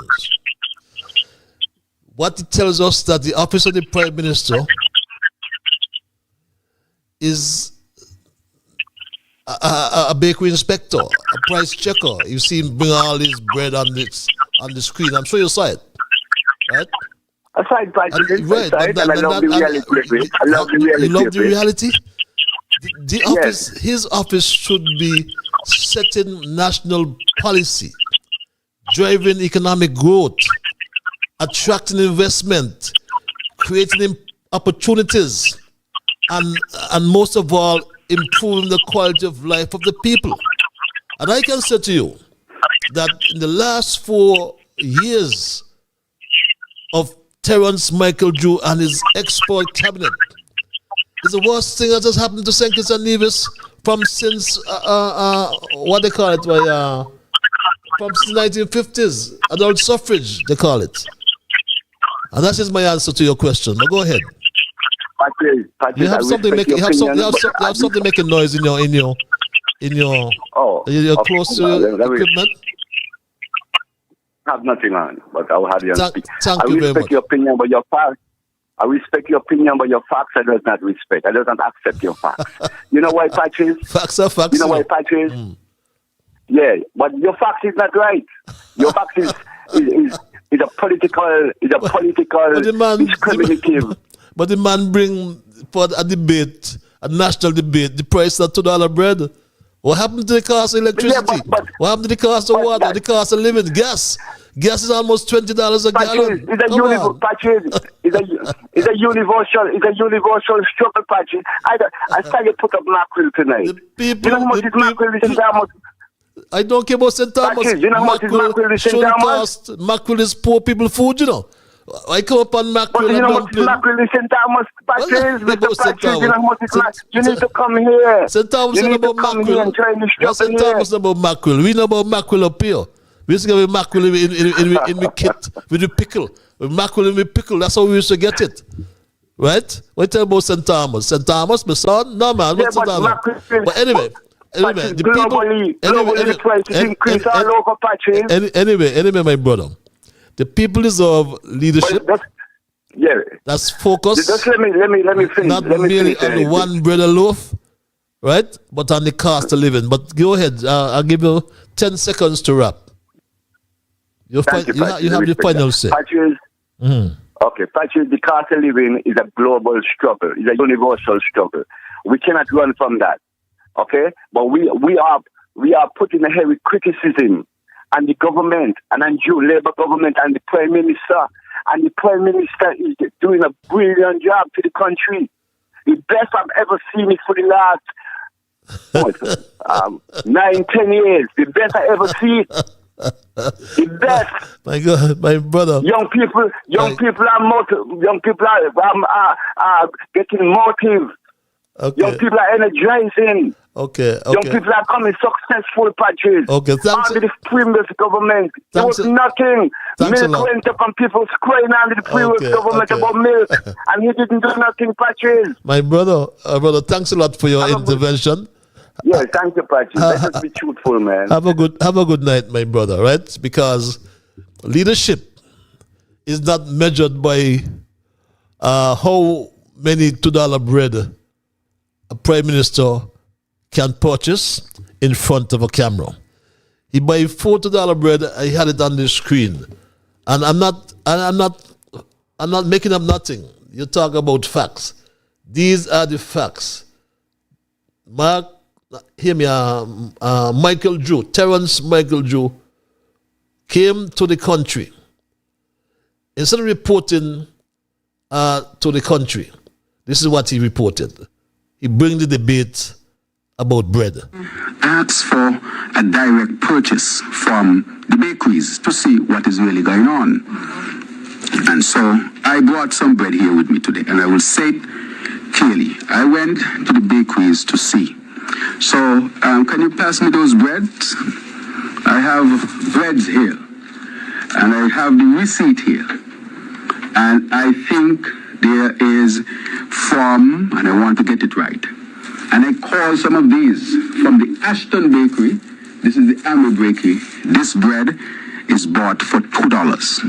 S1: What it tells us that the office of the Prime Minister is a bakery inspector, a price checker. You see him bring all this bread on the screen. I'm sure you saw it, right?
S15: Aside, right,
S1: and I love the reality. I love the reality. You love the reality? The office, his office should be setting national policy, driving economic growth, attracting investment, creating opportunities, and most of all, improving the quality of life of the people. And I can say to you that in the last 4 years of Terence Michael Drew and his expert cabinet is the worst thing that has happened to St. Kitts and Nevis since what they call it, from the 1950s, adult suffrage they call it. And that is my answer to your question. Now go ahead.
S15: Patrick,
S1: you have something making noise in your close equipment.
S15: I have nothing on, but I'll have you speak.
S1: Thank you very much.
S15: Your opinion, but your facts. I respect your opinion, but your facts I does not respect. I does not accept your facts. You know why, Patrick?
S1: Facts are facts.
S15: You know why, Patrick? Yeah, but your facts is not right. Your facts is a political discriminative.
S1: But the man bring for a debate, a national debate, the price of $2 bread. What happened to the cost of electricity? What happened to the cost of water? The cost of living? Gas. Gas is almost $20 a gallon.
S15: It's a universal struggle, Patrick. I started put up mackerel tonight. You know how much is mackerel in St. Thomas?
S1: I don't care about St. Thomas.
S15: Patrick, you know how much is mackerel in St. Thomas?
S1: Mackerel is poor people food, you know. I come up on mackerel.
S15: But you know what is mackerel in St. Thomas, Patrick? Mr. Patrick, you know what is mackerel? You need to come here.
S1: St. Thomas
S15: you
S1: is
S15: need to
S1: about
S15: come
S1: mackerel.
S15: here and try to
S1: What's St. Thomas about mackerel? We know about mackerel up here. We used to get mackerel in the kit with the pickle. With mackerel in the pickle, that's how we used to get it. Right? What you tell about St. Thomas? St. Thomas, my son? No, man. What's St. Thomas? But anyway, the
S15: globally prices increase all over, Patrick.
S1: Anyway, my brother, the people deserve leadership. That's focused.
S15: Just let me finish.
S1: Not merely on one bread and loaf, right? But on the cost of living. But go ahead. I'll give you 10 seconds to wrap. You have the final say.
S15: Okay, Patrick, the cost of living is a global struggle. It's a universal struggle. We cannot run from that. Okay, but we are putting a heavy criticism on the government and on the Labour government and the Prime Minister. And the Prime Minister is doing a brilliant job to the country. The best I've ever seen it for the last 9-10 years. The best I ever see it. The best.
S1: My God, my brother.
S15: Young people are getting motive.
S1: Okay.
S15: Young people are energizing.
S1: Okay.
S15: Young people are coming successful, Patrick.
S1: Okay, thanks.
S15: Under the previous government, there was nothing. Milk went up and people crying under the previous government about milk, and he didn't do nothing, Patrick.
S1: My brother, thanks a lot for your intervention.
S15: Yes, thank you, Patrick. Let us be truthful, man.
S1: Have a good night, my brother, right? Because leadership is not measured by how many $2 bread a prime minister can purchase in front of a camera. He buy $4 bread. I had it on the screen, and I'm not making up nothing. You talk about facts. These are the facts. Michael Drew, Terrence Michael Drew, came to the country. Instead of reporting to the country, this is what he reported. He bring the debate about bread.
S2: Ask for a direct purchase from the bakeries to see what is really going on. And so I brought some bread here with me today, and I will say it clearly. I went to the bakeries to see. So can you pass me those breads? I have breads here, and I have the receipt here. And I think there is from, and I want to get it right, and I call some of these from the Ashton Bakery. This is the Amber Bakery. This bread is bought for $2.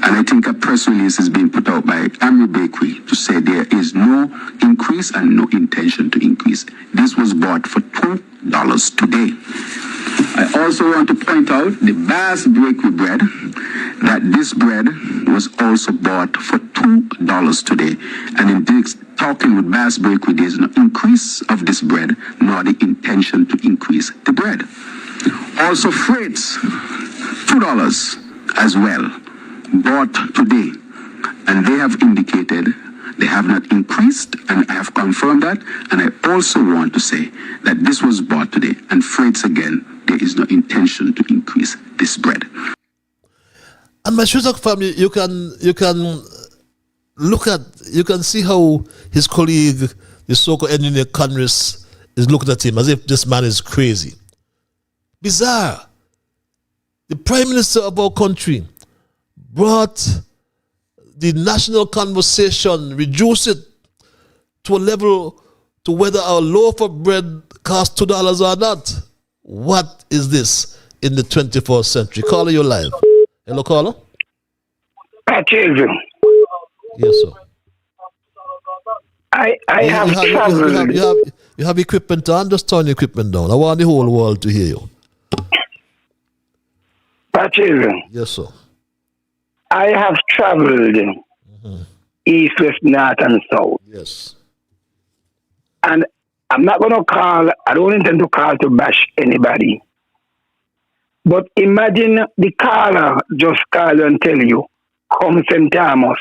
S2: And I think a press release is being put out by Amber Bakery to say there is no increase and no intention to increase. This was bought for $2 today. I also want to point out the Bass Bakery bread, that this bread was also bought for $2 today. And in this, talking with Bass Bakery, there is no increase of this bread, nor the intention to increase the bread. Also freights, $2 as well, bought today. And they have indicated they have not increased, and I have confirmed that. And I also want to say that this was bought today, and freights again, there is no intention to increase this bread.
S1: And my Shuzak family, you can look at, you can see how his colleague, the so-called engineer Congress, is looking at him as if this man is crazy. Bizarre. The Prime Minister of our country brought the national conversation, reduced it to a level to whether our loaf of bread costs $2 or not. What is this in the 21st century? Caller, you're live. Hello, caller.
S11: Patches.
S1: Yes, sir.
S11: I have traveled.
S1: You have equipment on? Just turn the equipment down. I want the whole world to hear you.
S11: Patches.
S1: Yes, sir.
S11: I have traveled east, west, north, and south.
S1: Yes.
S11: And I'm not going to call, I don't intend to call to bash anybody. But imagine the caller just call and tell you, come St. Thomas,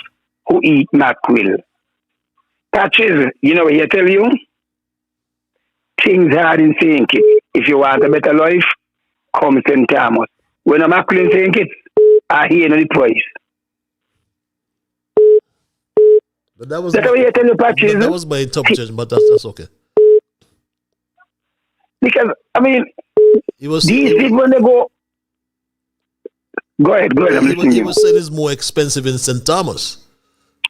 S11: who eat mackerel. Patches, you know what he tell you? Things hard in St. Kitts. If you want a better life, come St. Thomas. When a mackerel in St. Kitts, I hear the price.
S1: But that was
S11: that's what you tell you, Patches.
S1: That was my interpretation, but that's okay.
S11: Because, I mean, these people, when they go... Go ahead, I'm listening.
S1: He was saying it's more expensive in St. Thomas.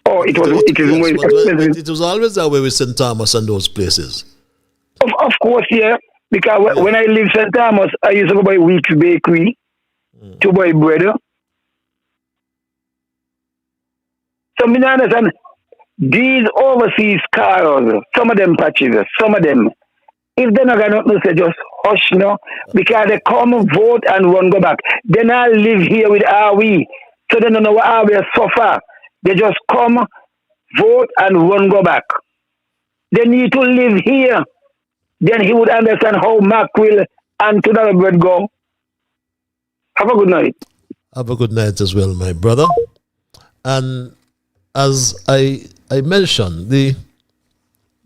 S11: Oh, it is more expensive.
S1: It was always that way with St. Thomas and those places.
S11: Of course, yeah. Because when I lived St. Thomas, I used to go by Weeks Bakery to buy bread. So, I understand, these overseas cars, some of them Patches, some of them, if they're not going to say just hush no, because they come vote and run go back. They not live here with we, so they don't know how we suffer. They just come, vote and run go back. They need to live here. Then he would understand how mackerel and $2 bread go. Have a good night.
S1: Have a good night as well, my brother. And as I mentioned, the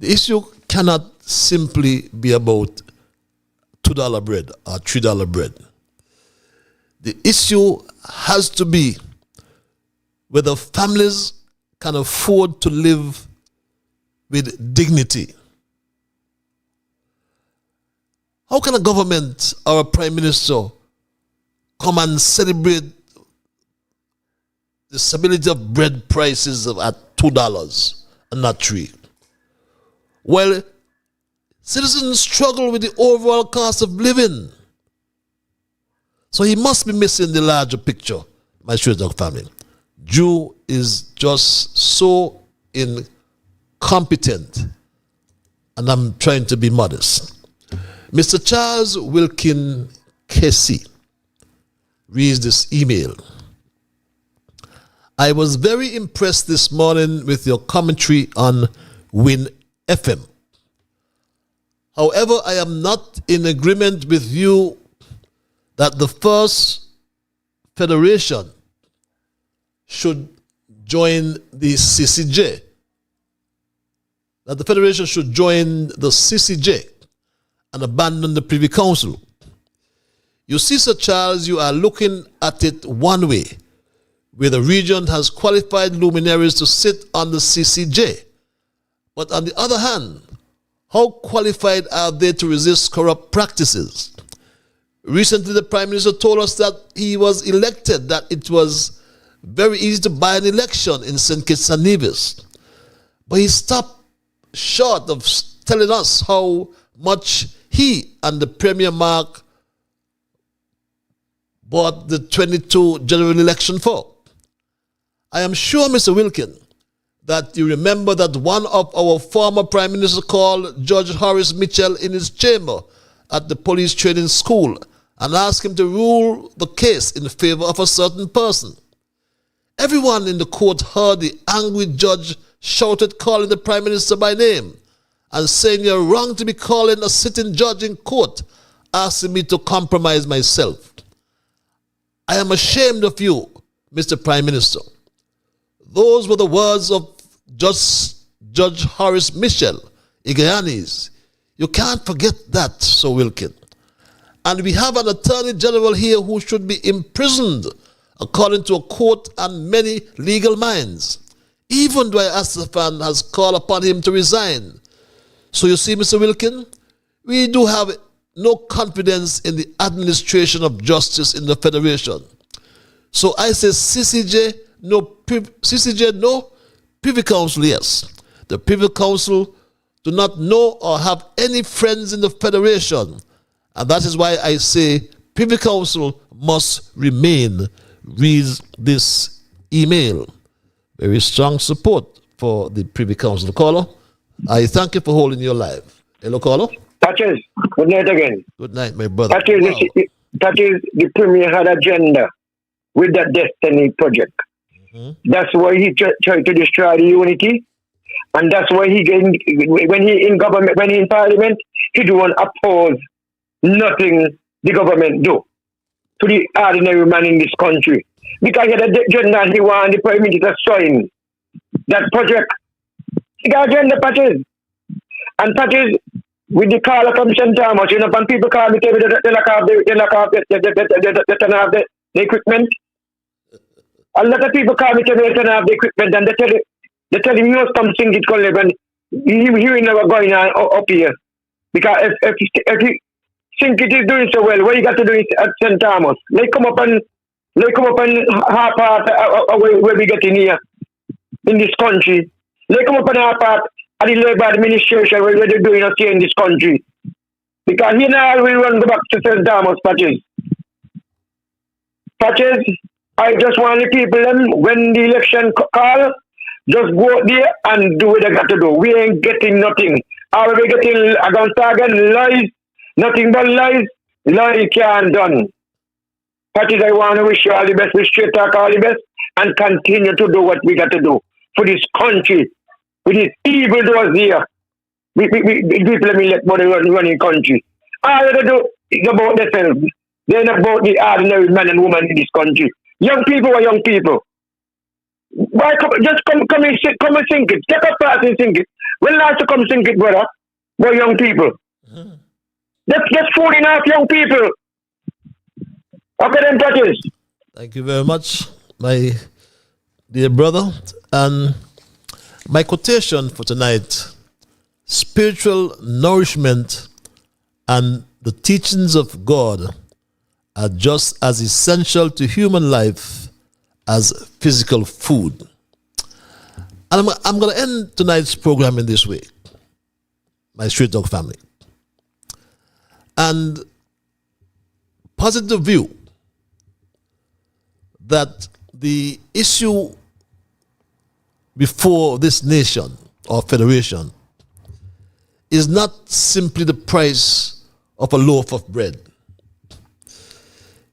S1: issue cannot simply be about $2 bread or $3 bread. The issue has to be whether families can afford to live with dignity. How can a government or a prime minister come and celebrate the stability of bread prices at $2 and not $3? Well, citizens struggle with the overall cost of living. So he must be missing the larger picture, my Dog family. Jew is just so incompetent, and I'm trying to be modest. Mr. Charles Wilkin Casey reads this email. I was very impressed this morning with your commentary on Win FM. However, I am not in agreement with you that the first federation should join the CCJ. That the federation should join the CCJ and abandon the Privy Council. You see, Sir Charles, you are looking at it one way, where the region has qualified luminaries to sit on the CCJ. But on the other hand, how qualified are they to resist corrupt practices? Recently, the Prime Minister told us that he was elected, that it was very easy to buy an election in St. Kitts and Nevis. But he stopped short of telling us how much he and the Premier Mark bought the 22 general election for. I am sure, Mr. Wilkin, that you remember that one of our former Prime Minister called Judge Horace Mitchell in his chamber at the police training school and asked him to rule the case in favor of a certain person. Everyone in the court heard the angry judge shouted, calling the Prime Minister by name and saying, "You're wrong to be calling a sitting judge in court, asking me to compromise myself. I am ashamed of you, Mr. Prime Minister." Those were the words of Judge Horace Mitchell, Igayanis. You can't forget that, Sir Wilkin. And we have an Attorney General here who should be imprisoned, according to a court and many legal minds. Even Dwight Astafan has called upon him to resign. So you see, Mr. Wilkin, we do have no confidence in the administration of justice in the Federation. So I say CCJ, no. CCJ, no. Privy Council, yes. The Privy Council do not know or have any friends in the Federation. And that is why I say Privy Council must remain. Read this email. Very strong support for the Privy Council. Caller, I thank you for holding your live. Hello, caller.
S11: Patches, good night again.
S1: Good night, my brother.
S11: Patches,
S1: wow.
S11: Patches, the Premier had agenda with that Destiny project. Mm-hmm. That's why he tried to destroy the unity.
S14: And that's why when he in government, when he in parliament, he don't oppose nothing the government do to the ordinary man in this country. Because he had a agenda and he want the Prime Minister sign that project. He got agenda patches. And patches with the call from St. Thomas, when people call me, tell me they don't have the equipment. A lot of people call me, tell me they don't have the equipment, and they tell him, you know, something is going to he never going on up here. Because if he think it is doing so well, what you got to do is at St. Thomas. They come up and half part where we get in here in this country. They come up and half part at the Labour administration where they're doing us here in this country. Because here now we run go back to St. Thomas, Patches. Patches, I just want the people them when the election call, just go out there and do what they got to do. We ain't getting nothing. Are we getting again lies? Nothing but lies. Lies can't done. Patches, I want to wish you all the best. We straight talk all the best and continue to do what we got to do for this country. With these evil doers here. We people let money running country. All they do is about themselves. They're not about the ordinary man and woman in this country. Young people are young people. Why come and sink it. Take a part and sink it. When last to come sink it, brother? We're young people. That's fooling off young people. Okay, then, Patches.
S1: Thank you very much, my dear brother. And my quotation for tonight: spiritual nourishment and the teachings of God are just as essential to human life as physical food. And I'm going to end tonight's program in this way, my Straight Talk family. And positive view that the issue before this nation or federation is not simply the price of a loaf of bread.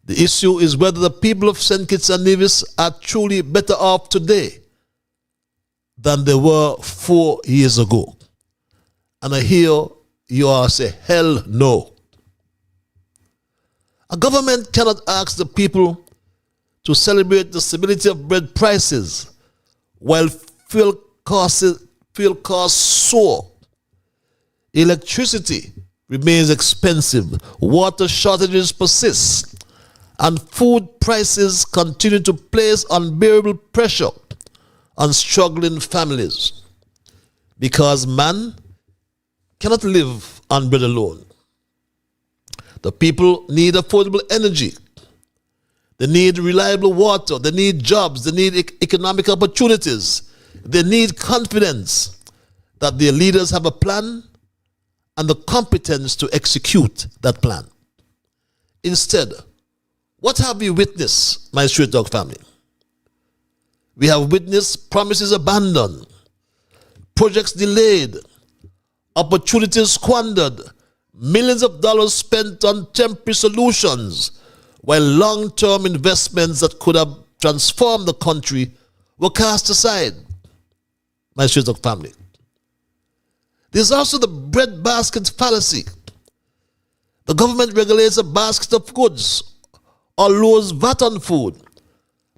S1: The issue is whether the people of St. Kitts and Nevis are truly better off today than they were 4 years ago. And I hear you all say, hell no. A government cannot ask the people to celebrate the stability of bread prices while fuel costs soar. Electricity remains expensive, water shortages persist, and food prices continue to place unbearable pressure on struggling families. Because man cannot live on bread alone. The people need affordable energy. They need reliable water. They need jobs. They need economic opportunities. They need confidence that their leaders have a plan and the competence to execute that plan. Instead, what have we witnessed, my Straight Talk family? We have witnessed promises abandoned, projects delayed, opportunities squandered, millions of dollars spent on temporary solutions, while long-term investments that could have transformed the country were cast aside, my Straight Talk family. There's also the bread basket fallacy. The government regulates a basket of goods or lowers VAT on food,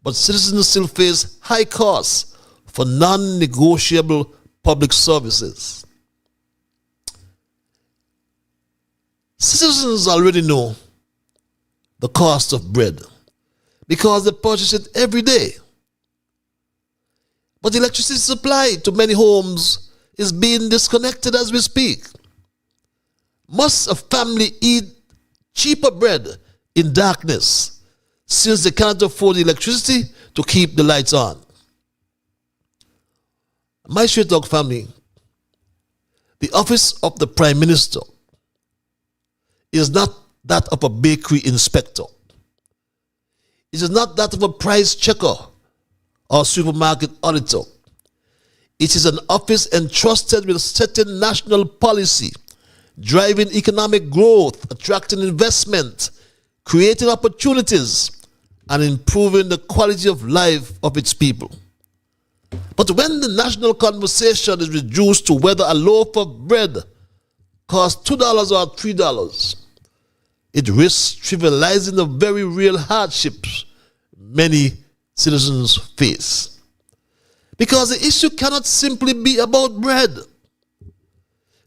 S1: but citizens still face high costs for non-negotiable public services. Citizens already know the cost of bread because they purchase it every day. But electricity supply to many homes is being disconnected as we speak. Must a family eat cheaper bread in darkness since they cannot afford the electricity to keep the lights on? My Straight Talk family, the office of the Prime Minister is not that of a bakery inspector. It is not that of a price checker or supermarket auditor. It is an office entrusted with setting national policy, driving economic growth, attracting investment, creating opportunities, and improving the quality of life of its people. But when the national conversation is reduced to whether a loaf of bread costs $2 or $3, it risks trivializing the very real hardships many citizens face. Because the issue cannot simply be about bread.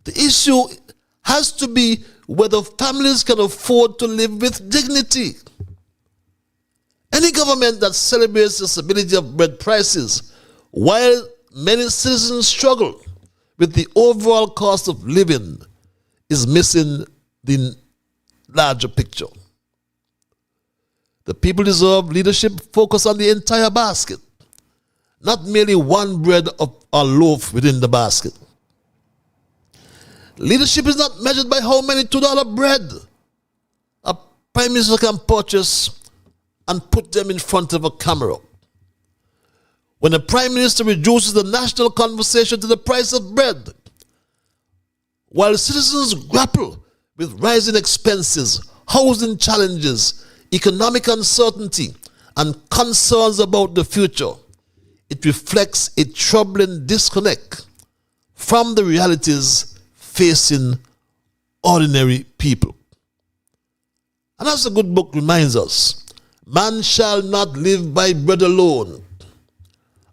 S1: The issue has to be whether families can afford to live with dignity. Any government that celebrates the stability of bread prices while many citizens struggle with the overall cost of living is missing the larger picture. The people deserve leadership focused on the entire basket, not merely one bread or loaf within the basket. Leadership is not measured by how many $2 bread a prime minister can purchase and put them in front of a camera. When the prime minister reduces the national conversation to the price of bread, while citizens grapple with rising expenses, housing challenges, economic uncertainty, and concerns about the future, it reflects a troubling disconnect from the realities facing ordinary people. And as the good book reminds us, man shall not live by bread alone.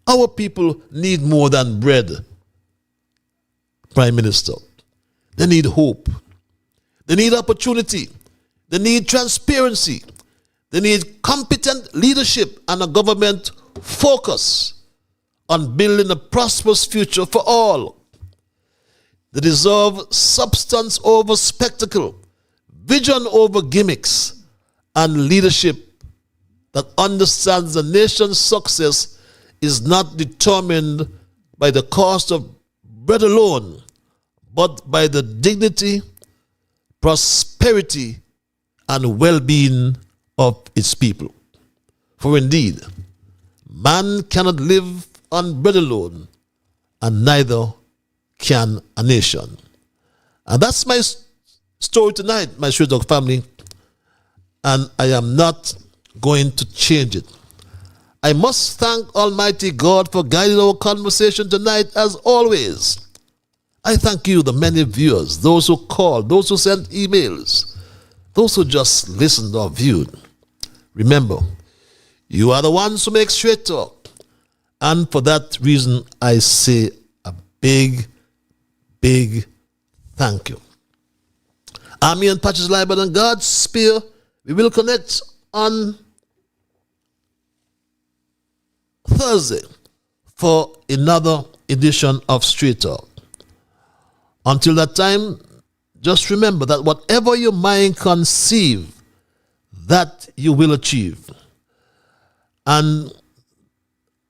S1: Our people need more than bread, Prime Minister. They need hope. They need opportunity. They need transparency. They need competent leadership and a government focus on building a prosperous future for all. They deserve substance over spectacle, vision over gimmicks, and leadership that understands the nation's success is not determined by the cost of bread alone, but by the dignity, prosperity, and well-being of its people. For indeed, man cannot live on bread alone, and neither can a nation. And that's my story tonight, my Straight Talk family, and I am not going to change it. I must thank Almighty God for guiding our conversation tonight as always. I thank you, the many viewers, those who called, those who sent emails, those who just listened or viewed. Remember, you are the ones who make Straight Talk. And for that reason, I say a big, big thank you. I'm Ian Patches Liber and God's Spear. We will connect on Thursday for another edition of Straight Talk. Until that time, just remember that whatever your mind conceive, that you will achieve. And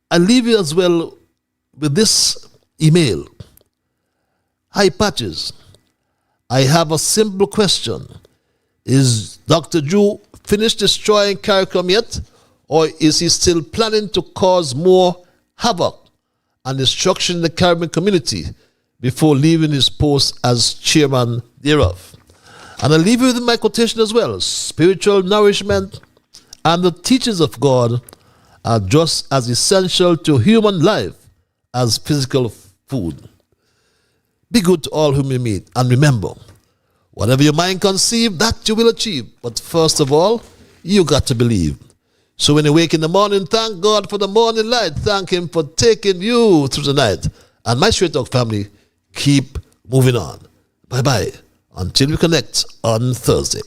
S1: I leave you as well with this email. Hi Patches, I have a simple question. Is Dr. Drew finished destroying CARICOM yet? Or is he still planning to cause more havoc and destruction in the Caribbean community before leaving his post as chairman thereof? And I'll leave you with my quotation as well. Spiritual nourishment and the teachings of God are just as essential to human life as physical food. Be good to all whom you meet. And remember, whatever your mind conceive, that you will achieve. But first of all, you got to believe. So when you wake in the morning, thank God for the morning light. Thank Him for taking you through the night. And my Straight Talk family, keep moving on. Bye-bye. Until we connect on Thursday.